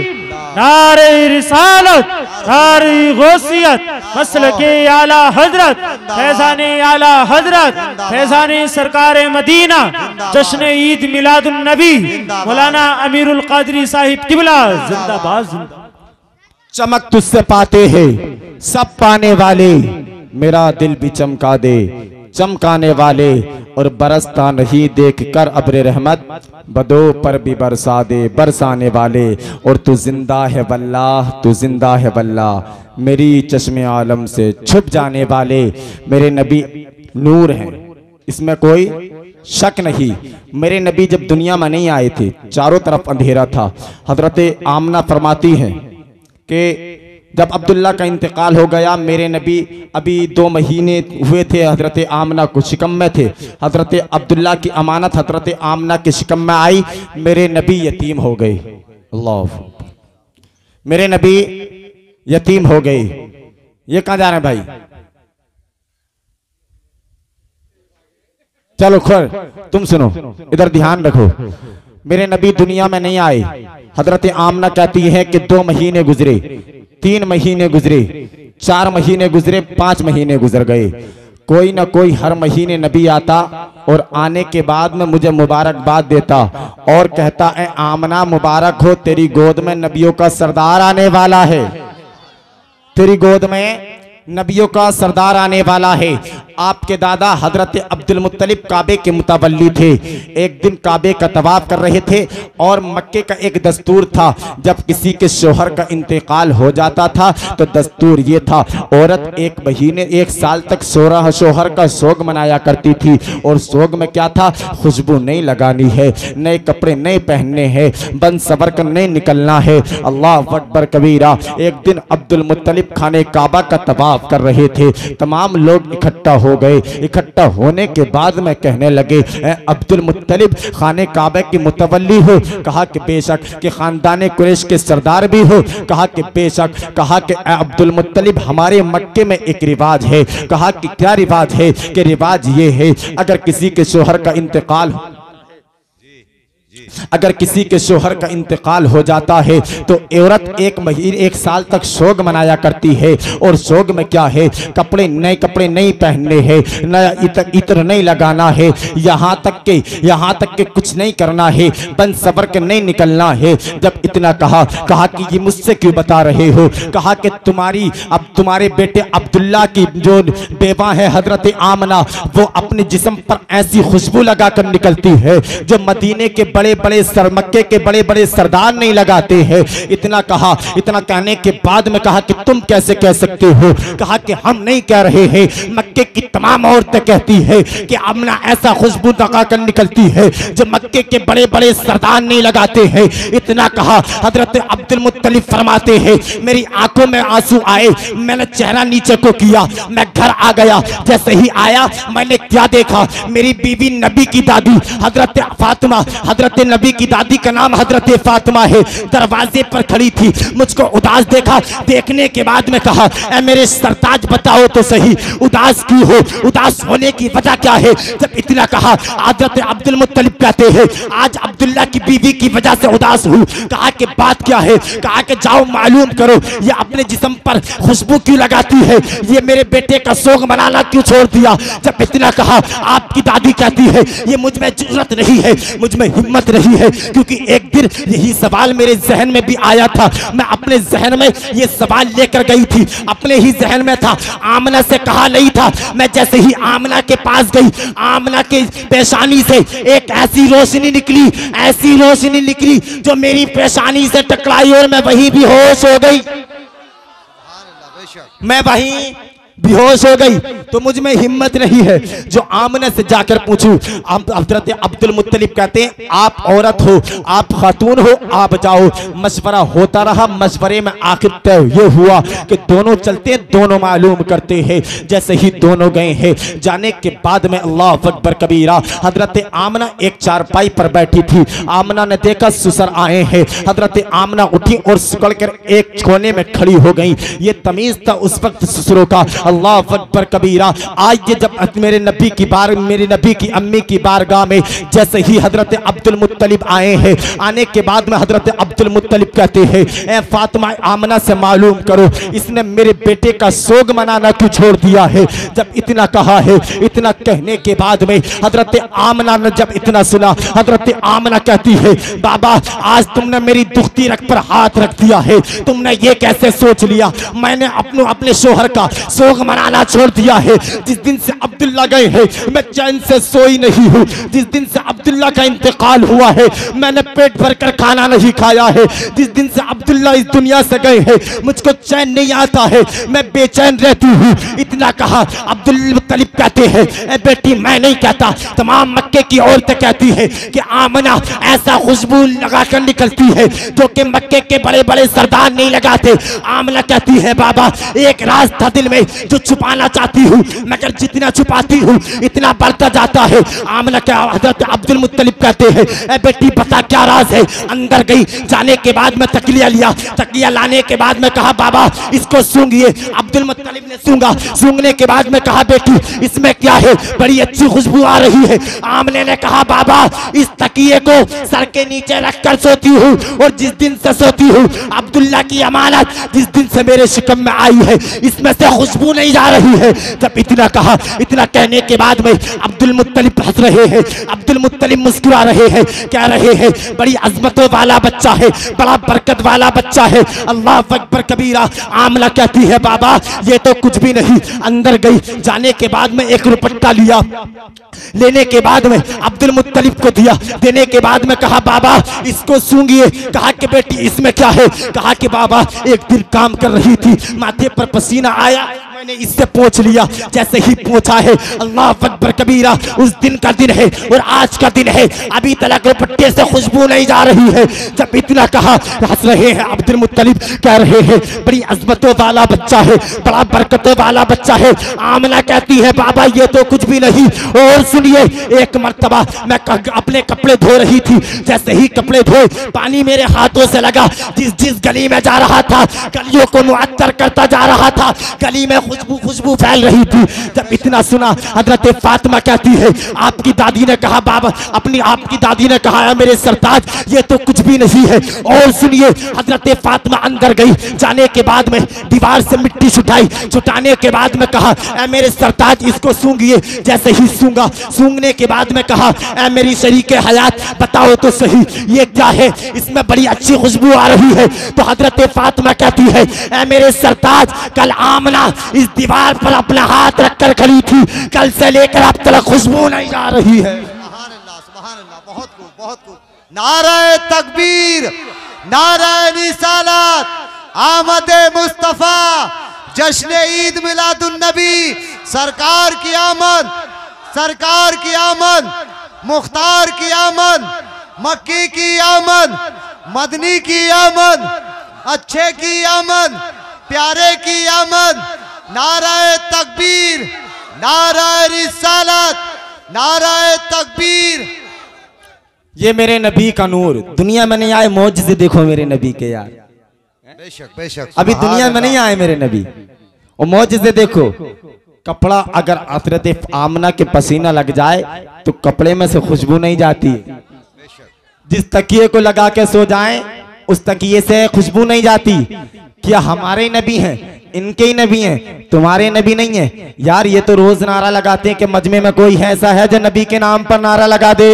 नारे रिसालत, नारे गौसियत, मसलके आला हजरत, फैज़ाने आला हजरत, फैज़ाने सरकारे मदीना, जश्न ईद मिलादुन नबी, मौलाना अमीरुल कादरी साहिब किबला जिंदाबाद जिंदाबाद। चमक तुझसे पाते हैं सब पाने वाले, मेरा दिल भी चमका दे, चमकाने वाले। और बरसता नहीं देख कर अब्रे रहमत बदो पर भी बरसा दे, बरसाने वाले। और तू जिंदा है वल्लाह, तू जिंदा है वल्लाह, मेरी चश्मे आलम से छुप जाने वाले। मेरे नबी नूर हैं, इसमें कोई शक नहीं। मेरे नबी जब दुनिया में नहीं आए थे, चारों तरफ अंधेरा था। हजरत आमना फरमाती हैं कि जब अब्दुल्ला का इंतकाल हो गया, मेरे नबी अभी 2 महीने हुए थे, हजरत आमना को शिकम में थे। हजरत अब्दुल्ला की अमानत हजरत आमना के शिकम में आई, मेरे नबी यतीम हो गए। अल्लाह, मेरे नबी यतीम हो गए। ये कहाँ जा रहे हैं भाई? चलो खैर तुम सुनो, इधर ध्यान रखो। मेरे नबी दुनिया में नहीं आए। हजरत आमना कहती है कि 2 महीने गुजरे, 3 महीने गुजरे, 4 महीने गुजरे, 5 महीने गुजर गए। कोई ना कोई हर महीने नबी आता और आने के बाद में मुझे मुबारकबाद देता और कहता है आमना मुबारक हो, तेरी गोद में नबियों का सरदार आने वाला है, तेरी गोद में नबियों का सरदार आने वाला है। आपके दादा हजरत अब्दुल मुत्तलिब काबे के मुतवल्ली थे। एक दिन काबे का तवाफ कर रहे थे और मक्के का एक दस्तूर था, जब किसी के शोहर का इंतकाल हो जाता था तो दस्तूर ये था, औरत 1 महीने 1 साल तक शोहर का सोग मनाया करती थी। और सोग में क्या था? खुशबू नहीं लगानी है, नए कपड़े नहीं पहनने हैं, बन सबर कर नहीं निकलना है। अल्लाह अकबर कबीरा। एक दिन अब्दुल मुत्तलिब खाने काबा का तवाफ कर रहे थे, तमाम लोग इकट्ठा हो गए। इकट्ठा होने के बाद में कहने लगे, अब्दुल मुत्तलिब खाने काबा की मुतवल्ली हो? कहा कि बेशक। कि खानदान कुरैश के सरदार भी हो? कहा कि बेशक। कहा कि अब्दुल मुत्तलिब हमारे मक्के में एक रिवाज है। कहा कि क्या रिवाज है? कि रिवाज ये है, अगर किसी के शोहर का इंतकाल अगर किसी के शोहर का इंतकाल हो जाता है तो औरत एक साल तक सोग मनाया करती है। और सोग में क्या है, नए कपड़े नहीं पहनने हैं, नया इत्र नहीं लगाना है, यहाँ तक के कुछ नहीं करना है, बन सबर के नहीं निकलना है। जब इतना कहा कि ये मुझसे क्यों बता रहे हो? कहा कि तुम्हारे बेटे अब्दुल्ला की जो बेवा है हजरत आमना, वो अपने जिस्म पर ऐसी खुशबू लगाकर निकलती है जो मदीने के बड़े बड़े मक्के के बड़े बड़े सरदार नहीं लगाते हैं। इतना कहने के बाद में कहा कि तुम कैसे कह सकते हो? कहा कि हम नहीं कह रहे हैं, मक्के की तमाम औरतें कहती है कि आमना ऐसा खुशबू लगाकर निकलती है जो मक्के के बड़े बड़े सरदार नहीं लगाते हैं। इतना कहा, हजरत अब्दुल मुत्तलिब फरमाते हैं मेरी आंखों में आंसू आए, मैंने चेहरा नीचे को किया, मैं घर आ गया। जैसे ही आया मैंने क्या देखा, मेरी बीवी नबी की दादी हजरत फातिमा, हजरत नबी की दादी का नाम हजरत फातिमा है, दरवाजे पर खड़ी थी। मुझको उदास देखा, देखने के बाद में कहा ऐ मेरे सरताज बताओ तो सही, उदास क्यों हो? उदास होने की वजह क्या है? जब इतना कहा, हजरत अब्दुल मुत्तलिब कहते हैं आज अब्दुल्ला की बीवी की वजह से उदास हूँ। कहा कि बात क्या है? कहा कि जाओ मालूम करो ये अपने जिस्म पर खुशबू क्यों लगाती है, ये मेरे बेटे का सोग मनाना क्यों छोड़ दिया? जब इतना कहा, आपकी दादी कहती है ये मुझ में जुर्रत नहीं है, मुझ में हिम्मत नहीं है, क्योंकि एक दिन यही सवाल मेरे जहन में भी आया था। मैं अपने जहन में ये सवाल लेकर गई थी, अपने ही जहन में था, आमना से कहा नहीं था। मैं जैसे ही आमना के पास गई, आमना के पेशानी से एक ऐसी रोशनी निकली जो मेरी पेशानी से टकराई और मैं वहीं बेहोश हो गई। मैं वहीं बेहोश हो गई। तो मुझ में हिम्मत नहीं है जो आमना से जाकर पूछूं। हजरत अब्दुल मुत्तलिब कहते हैं आप औरत हो, आप खातून हो, आप जाओ। मशवरा होता रहा, मशवरे में आखिर तय ये हुआ कि दोनों चलते हैं, दोनों मालूम करते हैं। जैसे ही दोनों गए हैं, जाने के बाद में अल्लाह अकबर कबीरा, हजरत आमना एक चारपाई पर बैठी थी। आमना ने देखा ससुर आए हैं, हजरत आमना उठी और सुकड़ कर एक कोने में खड़ी हो गई। ये तमीज था उस वक्त ससुरों का। अल्लाह अकबर कबीरा। आज ये जब मेरे नबी की अम्मी की बारगाह में जैसे ही हजरत अब्दुल मुत्तलिब आए हैं, आने के बाद में हजरत अब्दुल मुत्तलिब कहते हैं ए फातिमा आमना से मालूम करो इसने मेरे बेटे का सोग मनाना क्यों छोड़ दिया है। जब इतना कहा है, इतना कहने के बाद में हजरत आमना ने जब इतना सुना, हजरत आमना कहती है बाबा आज तुमने मेरी दुखती रग पर हाथ रख दिया है, तुमने ये कैसे सोच लिया? मैंने अपने शोहर का सोग मनाना छोड़ दिया है। जिस दिन से अब्दुल्ला गए हैं मैं चैन से सोई नहीं हूँ। जिस दिन से अब्दुल्ला का इंतकाल हुआ है मैंने पेट भरकर खाना नहीं खाया है। जिस दिन से अब्दुल्ला इस दुनिया से गए हैं मुझको चैन नहीं आता है, मैं बेचैन रहती हूँ। इतना कहा, अब्दुल मुत्तलिब कहते हैं ए बेटी मैं नहीं कहता, तमाम मक्के की औरतें कहती है कि आमना ऐसा खुशबू लगाकर निकलती है जो कि मक्के के बड़े बड़े सरदार नहीं लगाते। आमना कहती है बाबा एक राज था दिल में जो छुपाना चाहती हूँ, मगर जितना छुपाती हूँ इतना बढ़ता जाता है। आमना क्या हजरत अब्दुल मुत्तलिब कहते हैं ए बेटी बता क्या राज है। अंदर गई, जाने के बाद में तकिया लिया, तकिया लाने के बाद में कहा बाबा इसको सूंघिए। अब्दुल मुत्तलिब ने सूंघा, सूंघने के बाद में कहा बेटी इसमें क्या है, बड़ी अच्छी खुशबू आ रही है। आमने ने कहा बाबा इस तकिए को सर के नीचे रखकर सोती हूँ और जिस दिन से सोती हूँ अब्दुल्ला की अमानत जिस दिन से मेरे शिकम में आई है इसमें से खुशबू नहीं जा रही है। जब इतना कहा, इतना कहने के बाद में अब्दुल मुत्तलिब हंस रहे हैं, अब्दुल मुत्तलिब मुस्कुरा रहे हैं, कह रहे हैं बड़ी अजमतों वाला बच्चा है, बड़ा बरकत वाला बच्चा है। अल्लाह अकबर कबीरा। आमना कहती है बाबा ये तो कुछ भी नहीं। अंदर गई, जाने के बाद में एक रुपट्टा लिया, लेने के बाद में अब्दुल मुत्तलिब को दिया, देने के बाद में कहा बाबा इसको सूंघिए। कहा कि बेटी इसमें क्या है? कहा कि बाबा एक दिन काम कर रही थी, माथे पर पसीना आया, मैंने इससे पूछ लिया, जैसे ही पूछा है अल्लाह अकबर कबीरा उस दिन का दिन है और आज का दिन है, अभी तक दुपट्टे से खुशबू नहीं जा रही है। जब इतना कहा, हंस रहे हैं अब्दुल मुत्तलिब, कह रहे हैं बड़ी अजमतों वाला बच्चा है, बड़ा बरकतों वाला बच्चा है। आमना कहती है बाबा ये तो कुछ भी नहीं। और सुनिए, एक मर्तबा मैं अपने कपड़े धो रही थी, जैसे ही कपड़े धोए पानी मेरे हाथों से लगा, जिस गली में जा रहा था गलियों को मुअत्तर करता जा रहा था, गली में खुशबू खुशबू फैल रही थी। जब इतना सुना हजरत फातिमा कहती है आपकी दादी ने कहा बाबा आपकी दादी ने कहा है मेरे सरताज ये तो कुछ भी नहीं है। और सुनिए हजरत फातिमा अंदर गई, जाने के बाद में दीवार से मिट्टी छुटाने के बाद में कहा ऐ मेरे सरताज इसको सूंघिए। जैसे ही सूंघने के बाद में कहा ऐ मेरी शरीके हयात बताओ तो सही ये क्या है, इसमें बड़ी अच्छी खुशबू आ रही है। तो हजरत फातिमा कहती है ऐ मेरे सरताज कल आमना इस दीवार पर अपना हाथ रखकर खड़ी थी, कल से लेकर अब तक खुशबू नहीं आ रही है। सुभान अल्लाह, बहुत खूब, बहुत खूब। नारे तकबीर, नारे रिसालत, आमद मुस्तफा, जश्न ईद मिलादुन नबी, सरकार की आमद, सरकार की आमद, मुख्तार की आमद, मक्की की आमद, मदनी की आमद, अच्छे की आमद, प्यारे की आमद। नारे तकबीर, नारे रिसालत, नारे तकबीर। ये मेरे नबी का नूर, दुनिया में नहीं आए मौजज़े देखो मेरे नबी के यार। बेशक बेशक, अभी दुनिया में नहीं आए मेरे नबी और मौजज़े देखो। कपड़ा अगर हज़रत आमना के पसीना लग जाए तो कपड़े में से खुशबू नहीं जाती। जिस तकिए को लगा के सो जाएं उस तकिए से खुशबू नहीं जाती। क्या हमारे नबी हैं, इनके ही नबी हैं, तुम्हारे नबी नहीं है यार। ये तो रोज नारा लगाते हैं कि मजमे में कोई ऐसा है जो नबी के नाम पर नारा लगा दे,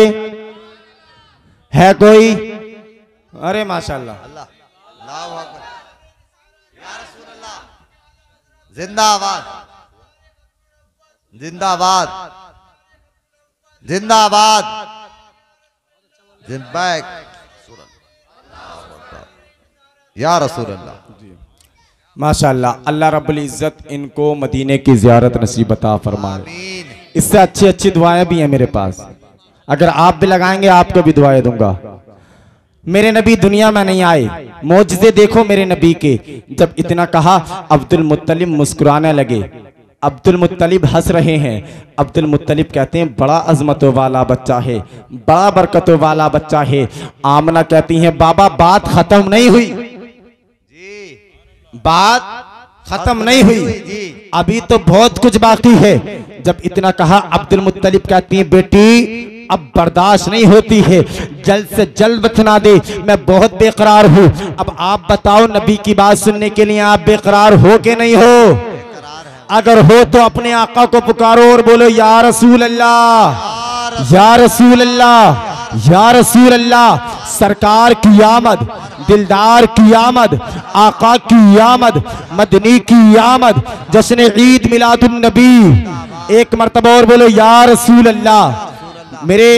है कोई? अरे माशाल्लाह, अल्लाह अकबर, या रसूल अल्लाह, जिंदाबाद जिंदाबाद जिंदाबाद जिंदाबाद, या रसूल अल्लाह। माशाल्लाह। अल्लाह रब्बुल इज्जत इनको मदीने की ज़ियारत नसीब अता फरमाए। आमीन। इससे अच्छी अच्छी दुआएं भी हैं मेरे पास, अगर आप भी लगाएंगे आपको भी दुआएं दूंगा। मेरे नबी दुनिया में नहीं आए, मौजज़े देखो मेरे नबी के। जब इतना कहा अब्दुल मुत्तलिब मुस्कुराने लगे। अब्दुल मुत्तलिब हंस रहे हैं। अब्दुल मुत्तलिब कहते हैं बड़ा अजमतों वाला बच्चा है, बड़ा बरकतों वाला बच्चा है। आमना कहती हैं बाबा बात खत्म नहीं हुई, बात खत्म नहीं हुई, अभी तो बहुत कुछ बाकी है। जब इतना कहा अब्दुल मुत्तलिब कहती हैं बेटी अब बर्दाश्त नहीं होती है, जल्द से जल्द बतना दे, मैं बहुत बेकरार हूँ। अब आप बताओ नबी की बात सुनने के लिए आप बेकरार हो के नहीं हो? अगर हो तो अपने आका को पुकारो और बोलो या रसूल अल्लाह, या रसूल अल्लाह, या रसूल अल्लाह। सरकार की आमद, दिलदार की आमद, आका की आमद, मदनी की आमद, जश्न ईद मिलादुन नबी। एक मर्तबा और बोलो या रसूल अल्लाह। मेरे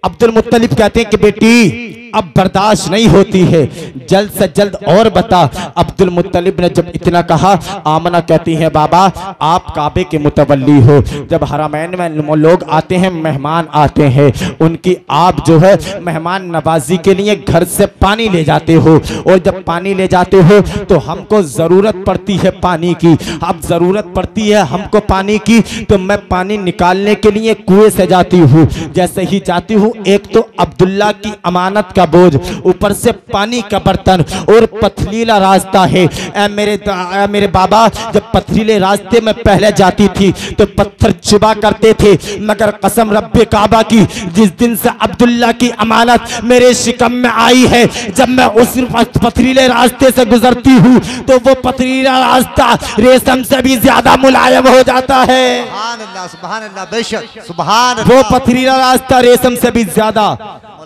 अब्दुल मुत्तलिब कहते हैं कि बेटी अब बर्दाश्त नहीं होती है, जल्द से जल्द और बता। अब्दुल मुत्तलिब ने जब इतना कहा आमना कहती है बाबा आप काबे के मुतवल्ली हो, जब हरमैन में लोग आते हैं, मेहमान आते हैं, उनकी आप जो है मेहमान नवाजी के लिए घर से पानी ले जाते हो, और जब पानी ले जाते हो तो हमको ज़रूरत पड़ती है पानी की। अब ज़रूरत पड़ती है हमको पानी की तो मैं पानी निकालने के लिए कुएं से जाती हूँ। जैसे ही जाती हूँ एक तो अब्दुल्ला की अमानत का बोझ, ऊपर से पानी का बर्तन और पथरीला रास्ता है। मेरे बाबा जब पथरीले रास्ते में पहले जाती थी तो पत्थर चुबा करते थे, मगर कसम रब्बे काबा की जिस दिन से अब्दुल्ला की अमानत मेरे शिकम में आई है, जब मैं उस पथरीले रास्ते से गुजरती हूँ तो वो पथरीला रास्ता रेशम से भी ज्यादा मुलायम हो जाता है। सुभान अल्लाह, बेशक सुभान वो अल्लाह। पथरीला रास्ता रेशम से भी ज्यादा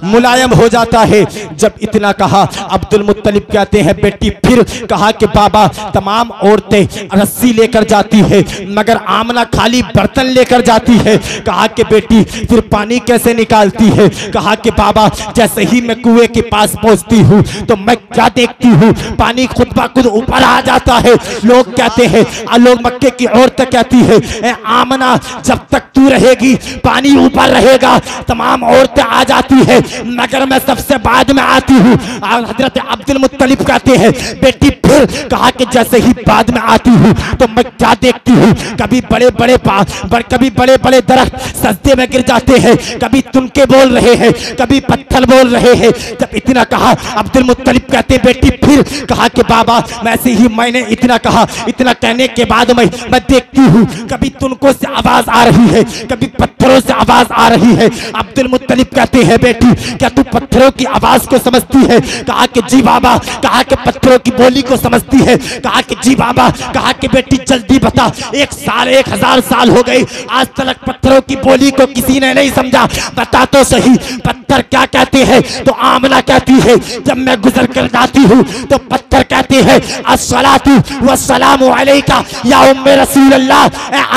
मुलायम हो जाता है। जब इतना कहा अब्दुल मुत्तलिब कहते हैं बेटी फिर कहा कि बाबा तमाम औरतें रस्सी लेकर जाती है मगर आमना खाली बर्तन लेकर जाती है। कहा कि बेटी फिर पानी कैसे निकालती है? कहा कि बाबा जैसे ही मैं कुएं के पास पहुंचती हूँ तो मैं क्या देखती हूँ, पानी खुद ब खुद ऊपर आ जाता है। लोग कहते हैं, लोग मक्के की औरतें कहती है ए आमना जब तक तू रहेगी पानी ऊपर रहेगा। तमाम औरतें आ जाती है, मगर मैं सबसे बाद में आती हूँ। और हजरत अब्दुल मुत्तलिब कहते हैं बेटी फिर कहा कि जैसे ही बाद में आती हूँ तो मैं क्या देखती हूँ, कभी बड़े बड़े दरख्त सजदे में गिर जाते हैं, कभी तुनके बोल रहे हैं, कभी पत्थर बोल रहे हैं। जब इतना कहा अब्दुल मुत्तलिब कहते बेटी फिर कहा कि बाबा वैसे ही मैंने इतना कहा। इतना कहने के बाद मैं देखती हूँ कभी तुनको से आवाज आ रही है, कभी पत्थरों से आवाज आ रही है। अब्दुल मुत्तलिब कहते हैं बेटी क्या तू पत्थरों की आवाज को समझती है? कहा कि जी बाबा। कहा कि पत्थरों की बोली को समझती है? कहा कि जी बाबा। कहा कि बेटी जल्दी बता, 1 साल 1000 साल हो गए आज तक पत्थरों की बोली को किसी ने नहीं समझा, बता तो सही पत्थर क्या कहते हैं? तो आमना कहती है जब मैं गुजर कर जाती हूँ तो पत्थर कहते हैं अस्सलातु वस्सलामु अलैका या उम्मे रसूल अल्लाह,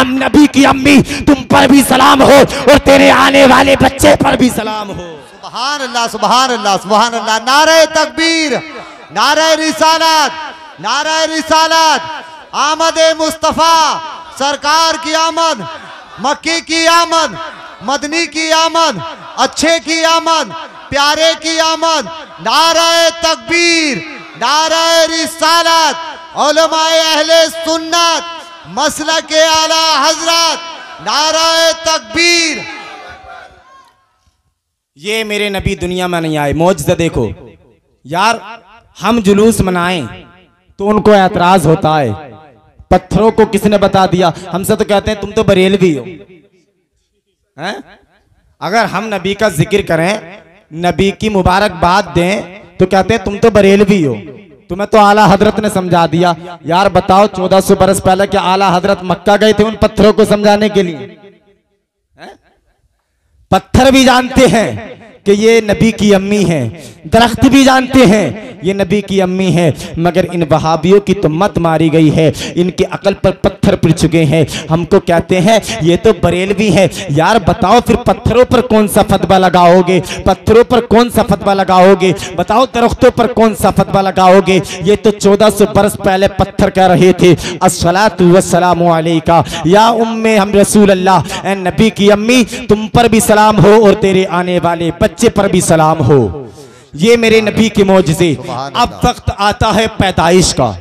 नबी की अम्मी तुम पर भी सलाम हो और तेरे आने वाले बच्चे पर भी सलाम हो। सुभान अल्लाह सुभान अल्लाह सुभान अल्लाह। नारे तकबीर, नारे रिसालत, नारे रिसालत। आमद मुस्तफ़ा सरकार की आमद, मक्की की आमद, मदनी की आमद, अच्छे की आमद, प्यारे की आमद। नारे तकबीर, नारे रिसालत, उलमाए अहले सुन्नत, मसलक आला हजरत, नारे तकबीर। ये मेरे नबी दुनिया में नहीं आए। मौजज़ा देखो यार, हम जुलूस मनाएं तो उनको एतराज होता है। पत्थरों को किसने बता दिया? हमसे तो कहते हैं तुम तो बरेलवी हो हैं? अगर हम नबी का जिक्र करें, नबी की मुबारकबाद दें तो कहते हैं तुम तो बरेलवी हो। तुम्हें तो आला हजरत ने समझा दिया। यार बताओ 1400 बरस पहले क्या आला हजरत मक्का गए थे उन पत्थरों को समझाने के लिए? पत्थर भी जानते हैं कि ये नबी की अम्मी है, दरख्त भी जानते हैं ये नबी की अम्मी है, मगर इन वहाबियों की तो मत मारी गई है, इनकी अकल पर पत्थर पड़ चुके हैं। हमको कहते हैं ये तो बरेलवी है। यार बताओ फिर पत्थरों पर कौन सा फतवा लगाओगे? पत्थरों पर कौन सा फतवा लगाओगे? बताओ दरख्तों पर कौन सा फतवा लगाओगे? ये तो 1400 बरस पहले पत्थर कह रहे थे अस्सलातु वस्सलामु अलैका या उम्मे हम रसूल अल्लाह, ए नबी की अम्मी तुम पर भी सलाम हो और तेरे आने वाले बच्चे पर भी सलाम हो। ये मेरे नबी के मौजज़े। अब वक्त आता है पैदाइश का।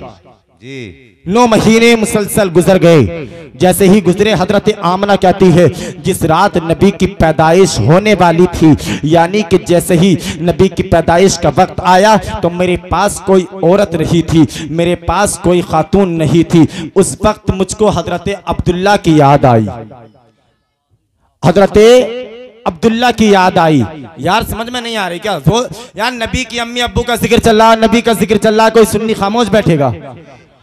जी 9 महीने मुसलसल गुजर गए। जैसे ही गुजरे हजरत आमना कहती है जिस रात नबी की पैदाइश होने वाली थी, यानी कि जैसे ही नबी की पैदाइश का वक्त आया तो मेरे पास कोई औरत नहीं थी, मेरे पास कोई खातून नहीं थी। उस वक्त मुझको हजरत अब्दुल्ला की याद आई, हजरत अब्दुल्ला की याद आई। यार समझ में नहीं आ रही क्या? वो यार नबी की अम्मी अब्बू का जिक्र चल रहा, नबी का जिक्र चल रहा, कोई सुन्नी खामोश बैठेगा?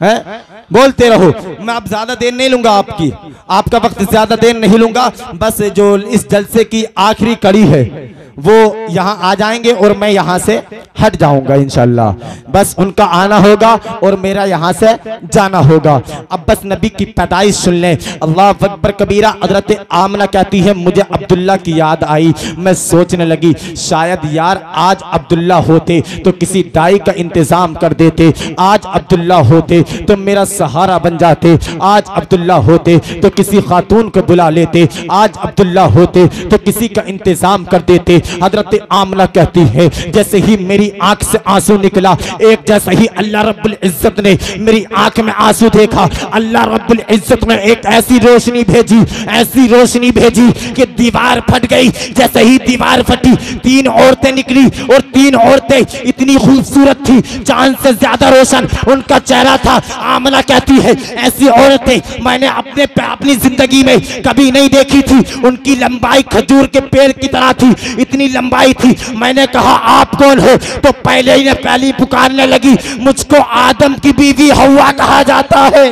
है बोलते रहो। मैं अब ज्यादा देर नहीं लूंगा, आपका वक्त ज्यादा देर नहीं लूंगा। बस जो इस जलसे की आखिरी कड़ी है वो यहाँ आ जाएंगे और मैं यहाँ से हट जाऊंगा इंशाल्लाह। बस उनका आना होगा और मेरा यहाँ से जाना होगा। अब बस नबी की पैदाइश सुन लें। अल्लाह अकबर कबीरा। हजरत आमना कहती है मुझे अब्दुल्ला की याद आई। मैं सोचने लगी शायद यार आज अब्दुल्ला होते तो किसी दाई का इंतजाम कर देते, आज अब्दुल्ला होते तो मेरा सहारा बन जाते, आज अब्दुल्ला होते तो किसी खातून को बुला लेते, आज अब्दुल्ला होते तो किसी का इंतजाम कर देते। हजरत आमना कहती है जैसे ही मेरी आंख से आंसू निकला, एक जैसा ही अल्लाह रब्बुल इज्जत ने मेरी आंख में आंसू देखा, अल्लाह रब्बुल इज्जत ने एक ऐसी रोशनी भेजी, ऐसी रोशनी भेजी कि दीवार फट गई। जैसे ही दीवार फटी 3 औरतें निकली और 3 औरतें इतनी खूबसूरत थी, चांद से ज्यादा रोशन उनका चेहरा था। आमना कहती है ऐसी औरतें मैंने अपनी जिंदगी में कभी नहीं देखी थी। उनकी लंबाई खजूर के पेड़ की तरह थी, इतनी लंबाई थी। मैंने कहा आप कौन हो? तो पहले ही ने पहली पुकारने लगी, मुझको आदम की बीवी हव्वा कहा जाता है,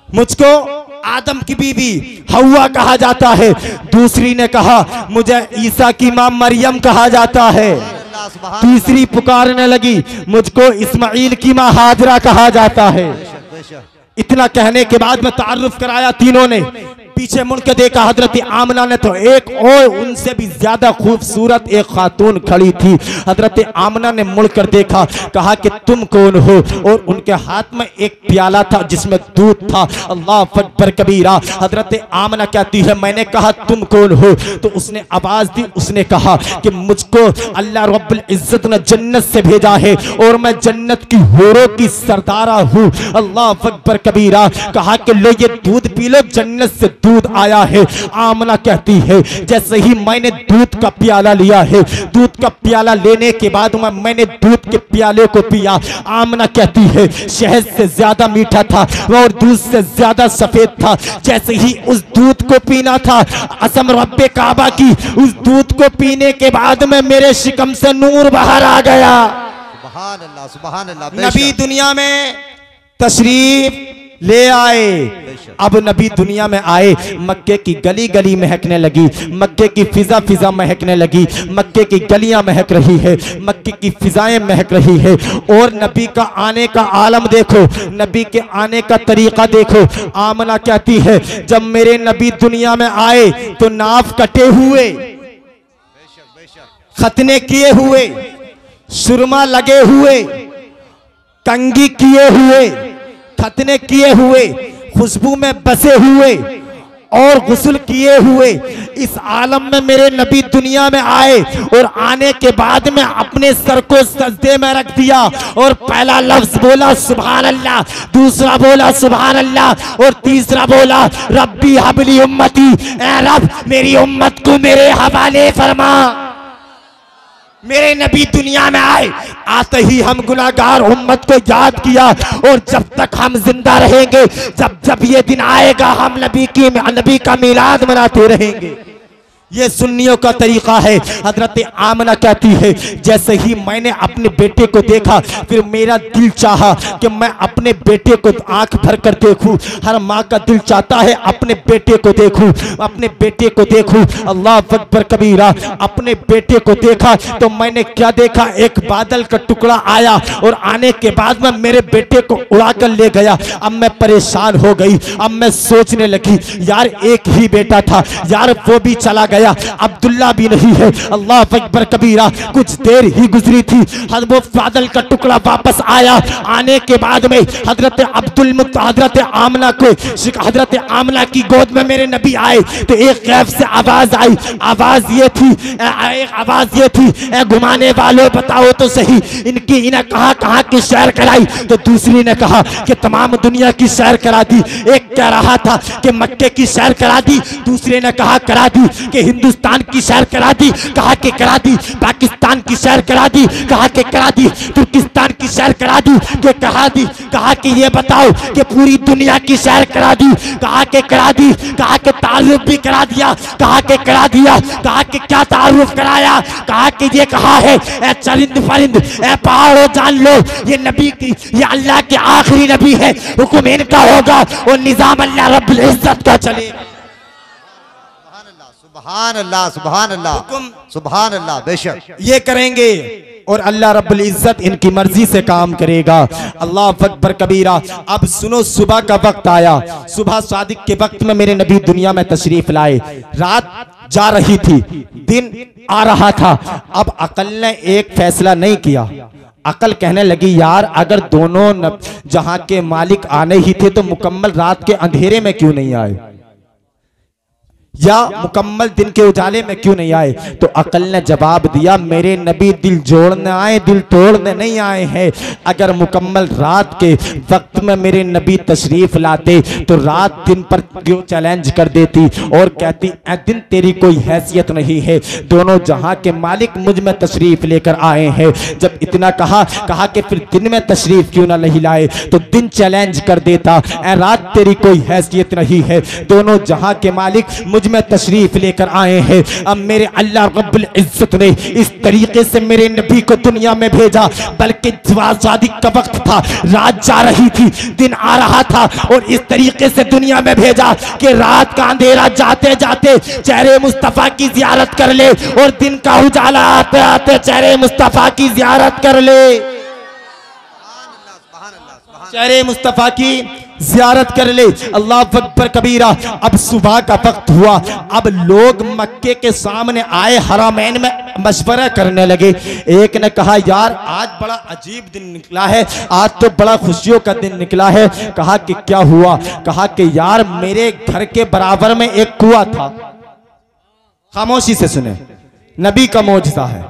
मुझको आदम की बीवी हव्वा कहा जाता है। दूसरी ने कहा मुझे ईसा की मां मरियम कहा जाता है। तीसरी पुकारने लगी मुझको इस्माइल की मां हाजरा कहा जाता है। इतना कहने के बाद में तारुफ कराया तीनों ने। पीछे मुड़ के देखा, हजरत आमना ने तो एक और उनसे भी ज्यादा खूबसूरत एक खातून खड़ी थी। हजरत आमना ने मुड़कर देखा, कहा कि तुम कौन हो? और उनके हाथ में एक प्याला था जिसमें दूध था। अल्लाह अकबर कबीरा। हजरत आमना कहती है, मैंने कहा तुम कौन हो? तो उसने आवाज दी, उसने कहा कि मुझको अल्लाह रब्बुल इज्जत ने जन्नत से भेजा है और मैं जन्नत की हूरों की सरदारा हूँ। अल्लाह अकबर कबीरा। कहा कि लो ये दूध पी लो, जन्नत से दूध आया है। आमना कहती है, जैसे ही मैंने दूध का प्याला लिया है, दूध का प्याला लेने के बाद मैंने दूध के प्याले को पिया। आमना कहती है, शहद से ज्यादा मीठा था और दूध से ज्यादा सफेद था। जैसे ही उस दूध को पीना था, असम रब्बे काबा की, उस दूध को पीने के बाद में मेरे शिकम से नूर बाहर आ गया। सुभान अल्लाह, सुभान अल्लाह। नबी दुनिया में तशरीफ ले आए। अब नबी दुनिया में आए, मक्के की गली गली महकने लगी, मक्के की फिजा फिजा महकने लगी, मक्के की गलियां महक रही है, मक्के की फिजाएं महक रही है। और नबी का आने का आलम देखो, नबी के आने का तरीका देखो। आमना कहती है, जब मेरे नबी दुनिया में आए तो नाफ कटे हुए, खतने किए हुए, सुरमा लगे हुए, कंगी किए हुए, खतने किए हुए, खुशबू में बसे हुए और गुस्ल किए हुए इस आलम में मेरे नबी दुनिया में आए। और आने के बाद में अपने सर को सजदे में रख दिया और पहला लफ्ज बोला सुभान अल्लाह, दूसरा बोला सुभान अल्लाह और तीसरा बोला रब्बी हबली उम्मती, ऐ रब मेरी उम्मत को मेरे हवाले फरमा। मेरे नबी दुनिया में आए, आते ही हम गुनाहगार उम्मत को याद किया और जब तक हम जिंदा रहेंगे, जब जब ये दिन आएगा, हम नबी का मिलाद मनाते रहेंगे। ये सुन्नियों का तरीका है। हजरत आमना कहती है, जैसे ही मैंने अपने बेटे को देखा, फिर मेरा दिल चाहा कि मैं अपने बेटे को आंख भर कर देखूं। हर माँ का दिल चाहता है अपने बेटे को देखूं, अपने बेटे को देखूं। अल्लाह अकबर कबीरा। अपने बेटे को देखा तो मैंने क्या देखा, एक बादल का टुकड़ा आया और आने के बाद में मेरे बेटे को उड़ा कर ले गया। अब मैं परेशान हो गई। अब मैं सोचने लगी, यार एक ही बेटा था यार, वो भी चला गया, अब्दुल्ला भी नहीं है। अल्लाह अकबर कबीरा। कुछ देर ही गुजरी थी, वो बादल का टुकड़ा वापस आया। आने के बाद में हजरत आमना को, हजरत आमना की गोद में मेरे नबी आए तो एक गैब से आवाज आई। आवाज ये थी, घुमाने वालों बताओ तो सही, इन्हें कहाँ की सैर कराई? तो दूसरी ने कहा कि तमाम दुनिया की सैर करा दी। एक कह रहा था कि मक्के की सैर करा दी, दूसरे ने कहा करा दी कि हिंदुस्तान की सैर करा दी, कहा कि करा दी, पाकिस्तान की सैर करा दी, कहा कि करा दी, तुर्किस्तान की सैर करा दी, कि कहा दी, कहा कि ये बताओ कि पूरी दुनिया की सैर करा दी, कहा कि करा दी, कहा कि तारुफ भी करा दिया, कहा कि करा दिया, कहा कि क्या तारुफ कराया, कहा कि ये कहा है, ए चरिंद परिंद, ए पहाड़ों जान लो, ये नबी की, ये अल्लाह के आखिरी नबी है, हुक्म इनका होगा और निजाम अल्लाह रब्बुल इज्जत का चले। सुभान अल्लाह, सुभान अल्लाह, सुभान अल्लाह। बेशक ये करेंगे और अल्लाह रब्बुल इज्जत इनकी मर्जी से काम करेगा। अल्लाह अकबर कबीरा। अब सुनो, सुबह का वक्त आया, सुबह सादिक के वक्त में मेरे नबी दुनिया में तशरीफ लाए। रात जा रही थी, दिन आ रहा था। अब अकल ने एक फैसला नहीं किया। अकल कहने लगी, यार अगर दोनों जहां के मालिक आने ही थे तो मुकम्मल रात के अंधेरे में क्यों नहीं आए, या मुकम्मल दिन के उजाले में क्यों नहीं आए? तो अकल ने जवाब दिया, मेरे नबी दिल जोड़ने आए, दिल तोड़ने नहीं आए हैं। अगर मुकम्मल रात के वक्त में मेरे नबी तशरीफ लाते तो रात दिन पर क्यों चैलेंज कर देती और कहती, ए दिन तेरी कोई हैसियत नहीं है, दोनों जहां के मालिक मुझ में तशरीफ लेकर आए हैं। जब इतना कहा कि फिर दिन में तशरीफ क्यों ना नहीं लाए? तो दिन चैलेंज कर देता, ए रात तेरी कोई हैसियत नहीं है, दोनों जहां के मालिक मुझ में तशरीफ लेकर आए हैं। अब मेरे अल्लाह रब्बुल इज्जत ने इस तरीके से मेरे नबी को दुनिया में भेजा, बल्कि सादिक का वक्त था, रात जा रही थी, दिन आ रहा था, और इस तरीके से दुनिया में भेजा कि रात का अंधेरा जाते जाते चेहरे मुस्तफा की जियारत कर ले और दिन का उजाला आते आते चेहरे मुस्तफा की जियारत कर ले। चेहरे मुस्तफा की ज़ियारत कर ले। अल्लाह अकबर कबीरा। अब सुबह का वक्त हुआ, अब लोग मक्के के सामने आए, हरमैन में मशवरा करने लगे। एक ने कहा यार आज बड़ा अजीब दिन निकला है, आज तो बड़ा खुशियों का दिन निकला है। कहा कि क्या हुआ? कहा कि यार मेरे घर के बराबर में एक कुआं था। खामोशी से सुने, नबी का मौजज़ा है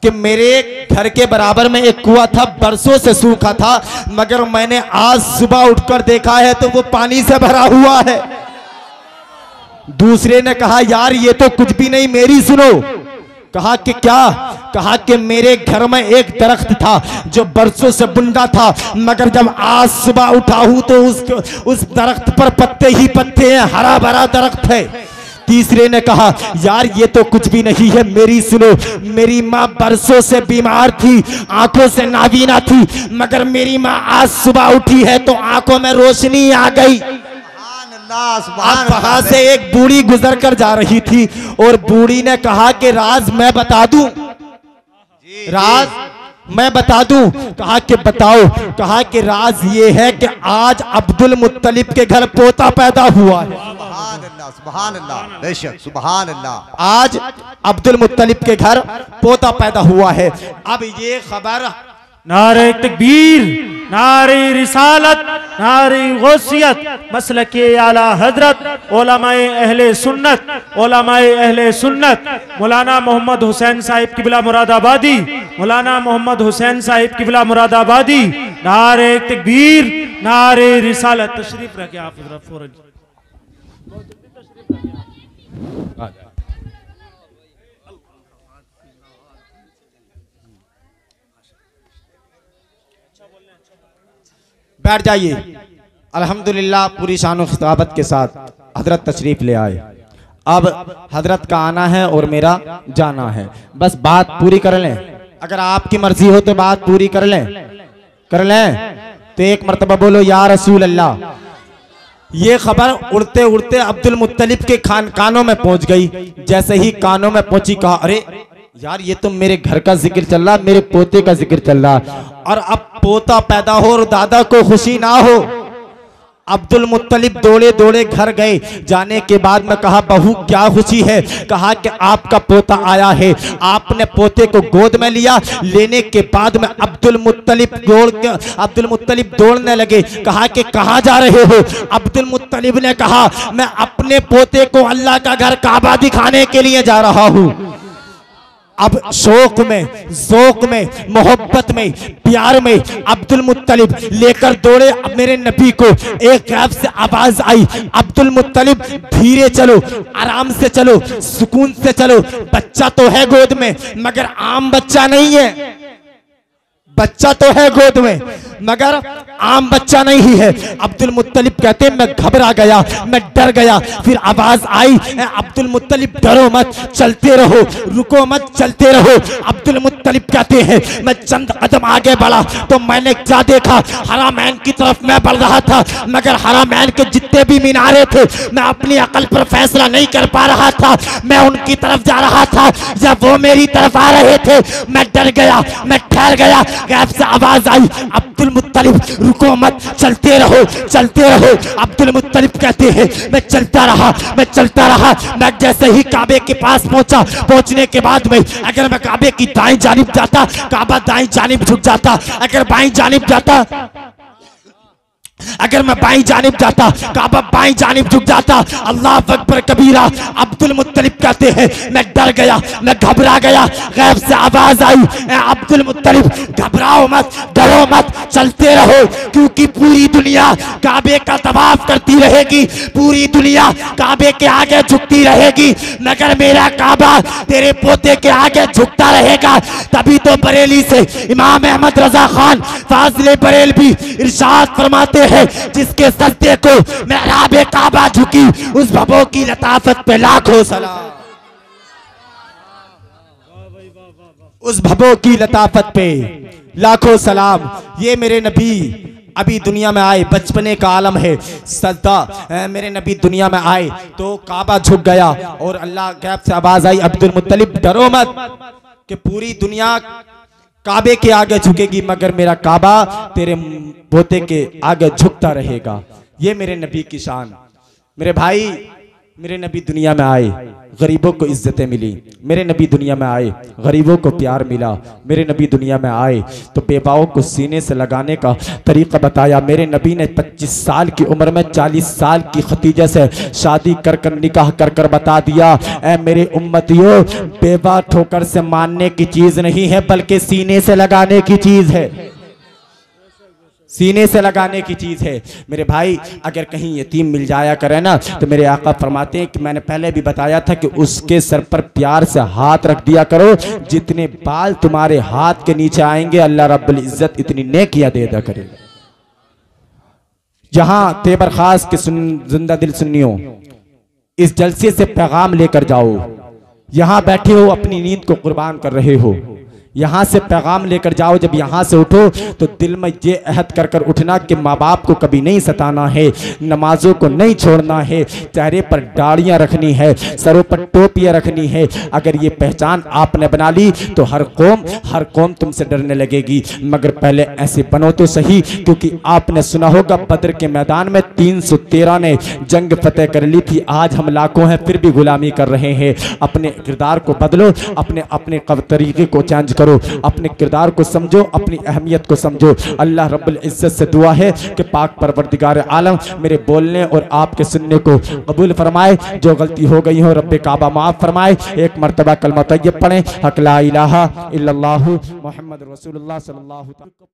कि मेरे घर के बराबर में एक कुआं था, बरसों से सूखा था, मगर मैंने आज सुबह उठकर देखा है तो वो पानी से भरा हुआ है। दूसरे ने कहा यार ये तो कुछ भी नहीं, मेरी सुनो। कहा कि क्या? कहा कि मेरे घर में एक दरख्त था जो बरसों से बुंदा था, मगर जब आज सुबह उठा हूं तो उस दरख्त पर पत्ते ही पत्ते हैं, हरा भरा दरख्त है। तीसरे ने कहा यार ये तो कुछ भी नहीं है, मेरी सुनो। मेरी माँ बरसों से बीमार थी, आंखों से नाबीना थी, मगर मेरी माँ आज सुबह उठी है तो आंखों में रोशनी आ गई। अब वहां से एक बूढ़ी गुजर कर जा रही थी और बूढ़ी ने कहा कि राज मैं बता दूं? राज मैं बता दूं? कहा कि बताओ। कहा कि राज ये है कि आज अब्दुल मुत्तलिब के घर पोता पैदा हुआ है। सुभान अल्लाह, बेशक सुभान अल्लाह। आज अब्दुल मुत्तलिब के घर पोता पैदा हुआ है। अब ये खबर नारे तकबीर, नारे रिसालत, नारे गौसियत, मसलके आला हजरत, उलमाए अहले सुन्नत, उलमाए अहले सुन्नत, मौलाना मोहम्मद हुसैन साहिब किबला मुरादाबादी, मौलाना मोहम्मद हुसैन साहिब किबला मुरादाबादी। नारे तकबीर, नारे रिसालत। तशरीफ रखे आप फौरन। बैठ जाइए। अल्हम्दुलिल्लाह पूरी शान खिताबत के साथ हजरत तशरीफ ले आए। अब हजरत का आना है और मेरा जाना है, बस बात पूरी कर लें। अगर आपकी मर्जी हो तो बात पूरी कर लें, कर लें तो एक मर्तबा बोलो या रसूल अल्लाह। ये खबर उड़ते उड़ते अब्दुल मुत्तलिब के कानों में पहुंच गई। जैसे ही कानों में पहुंची कहा अरे यार ये तो मेरे घर का जिक्र चल रहा, मेरे पोते का जिक्र चल रहा, और अब पोता पैदा हो और दादा को खुशी ना हो। अब्दुल मुत्तलिब दौड़े दौड़े घर गए। जाने के बाद में कहा बहू क्या खुशी है? कहा कि आपका पोता आया है। आपने पोते को गोद में लिया। लेने के बाद में अब्दुल मुत्तलिब दौड़ने लगे। कहा कि कहाँ जा रहे हो? अब्दुल मुत्तलिब ने कहा मैं अपने पोते को अल्लाह का घर काबा दिखाने के लिए जा रहा हूँ। अब शौक में, ज़ौक़ में, मोहब्बत में, प्यार में अब्दुल मुत्तलिब लेकर दौड़े मेरे नबी को। एक गैब से आवाज आई अब्दुल मुत्तलिब धीरे चलो, आराम से चलो, सुकून से चलो। बच्चा तो है गोद में मगर आम बच्चा नहीं है। बच्चा तो है गोद में मगर आम बच्चा नहीं है। अब्दुल मुत्तलिब कहते मैं घबरा गया, मैं डर गया। फिर आवाज आई अब्दुल मुत्तलिब डरो मत, चलते रहो, रुको मत, चलते रहो। अब्दुल मुत्तलिब कहते हैं मैं चंद कदम आगे बढ़ा तो मैंने क्या देखा? हरामैन की तरफ मैं बढ़ रहा था, मगर हरामैन के जितने भी मीनारे थे मैं अपनी अकल पर फैसला नहीं कर पा रहा था। मैं उनकी तरफ जा रहा था या वो मेरी तरफ आ रहे थे। मैं डर गया, मैं ठहर गया। गैब से आवाज आई अब्दुल मुत्तलिब रुको मत, चलते रहो, चलते रहो। अब्दुल मुत्तलिब कहते हैं मैं चलता रहा, मैं चलता रहा। मैं जैसे ही काबे के पास पहुंचा, पहुंचने के बाद में अगर मैं काबे की दाईं जानिब जाता काबा दाईं जानिब झुक जाता, अगर बाईं जानिब जाता, अगर मैं बाईं जानिब जाता काबा बाईं जानिब झुक जाता। अल्लाह अकबर कबीरा। अब्दुल मुत्तलिब कहते हैं मैं डर गया, मैं घबरा गया। गैब से आवाज आई अब्दुल मुत्तलिब घबराओ मत, डरो मत, चलते रहो, क्योंकि पूरी दुनिया काबे का तवाफ करती रहेगी, पूरी दुनिया काबे के आगे झुकती रहेगी, मगर मेरा काबा तेरे पोते के आगे झुकता रहेगा। तभी तो बरेली से इमाम अहमद रजा खान फाजिल बरेलवी इरशाद फरमाते हैं जिसके सजदे को मेहराबे काबा झुकी उस भबो की लताफत पे लाखों सलाम, उस भबो की लताफत पे लाखों सलाम। ये मेरे नबी अभी दुनिया में आए, बचपने का आलम है सजदा। मेरे नबी दुनिया में आए तो काबा झुक गया और अल्लाह गैब से आवाज आई अब्दुल मुत्तलिब डरो मत कि पूरी दुनिया काबे के आगे झुकेगी, मगर मेरा काबा तेरे पोते के आगे झुकता रहेगा। ये मेरे नबी की शान। मेरे भाई, मेरे नबी दुनिया में आए, गरीबों को इज्जतें मिली। मेरे नबी दुनिया में आए, गरीबों को प्यार मिला। मेरे नबी दुनिया में आए तो बेवाओं को सीने से लगाने का तरीका बताया। मेरे नबी ने 25 साल की उम्र में 40 साल की खतीजा से शादी कर कर निकाह कर कर बता दिया, ऐ मेरे उम्मतियों, बेवा ठोकर से मानने की चीज नहीं है, बल्कि सीने से लगाने की चीज है। सीने से लगाने की चीज है। मेरे भाई, अगर कहीं यतीम मिल जाया करे ना, तो मेरे आका फरमाते हैं कि मैंने पहले भी बताया था कि उसके सर पर प्यार से हाथ रख दिया करो। जितने बाल तुम्हारे हाथ के नीचे आएंगे, अल्लाह रब्बुल इज्जत इतनी नेकियां दे दा करेगा। जहां तेबर खास के जिंदा दिल सुन्नियों, इस जलसे से पैगाम लेकर जाओ। यहां बैठे हो, अपनी नींद को कुर्बान कर रहे हो, यहां से पैगाम लेकर जाओ। जब यहां से उठो तो दिल में ये अहद कर कर उठना कि माँ बाप को कभी नहीं सताना है, नमाजों को नहीं छोड़ना है, चेहरे पर दाढ़ियां रखनी है, सरों पर टोपियां रखनी है। अगर ये पहचान आपने बना ली तो हर कौम तुमसे डरने लगेगी। मगर पहले ऐसे बनो तो सही, क्योंकि आपने सुना होगा बद्र के मैदान में 313 ने जंग फतेह कर ली थी। आज हम लाखों हैं फिर भी गुलामी कर रहे हैं। अपने किरदार को बदलो, अपने तरीके को चेंज करो, अपने किरदार को समझो, अपनी अहमियत को समझो। अल्लाह रब्बुल इज्जत से दुआ है कि पाक परवरदिगार आलम मेरे बोलने और आपके सुनने को कबूल फरमाए। जो गलती हो गई हो रब्बे काबा माफ फरमाए। एक मर्तबा कलमा तय्यब पढ़ें, हक ला इलाहा इल्लल्लाहु मुहम्मद रसूलुल्लाह सल्लल्लाहु अलैहि वसल्लम।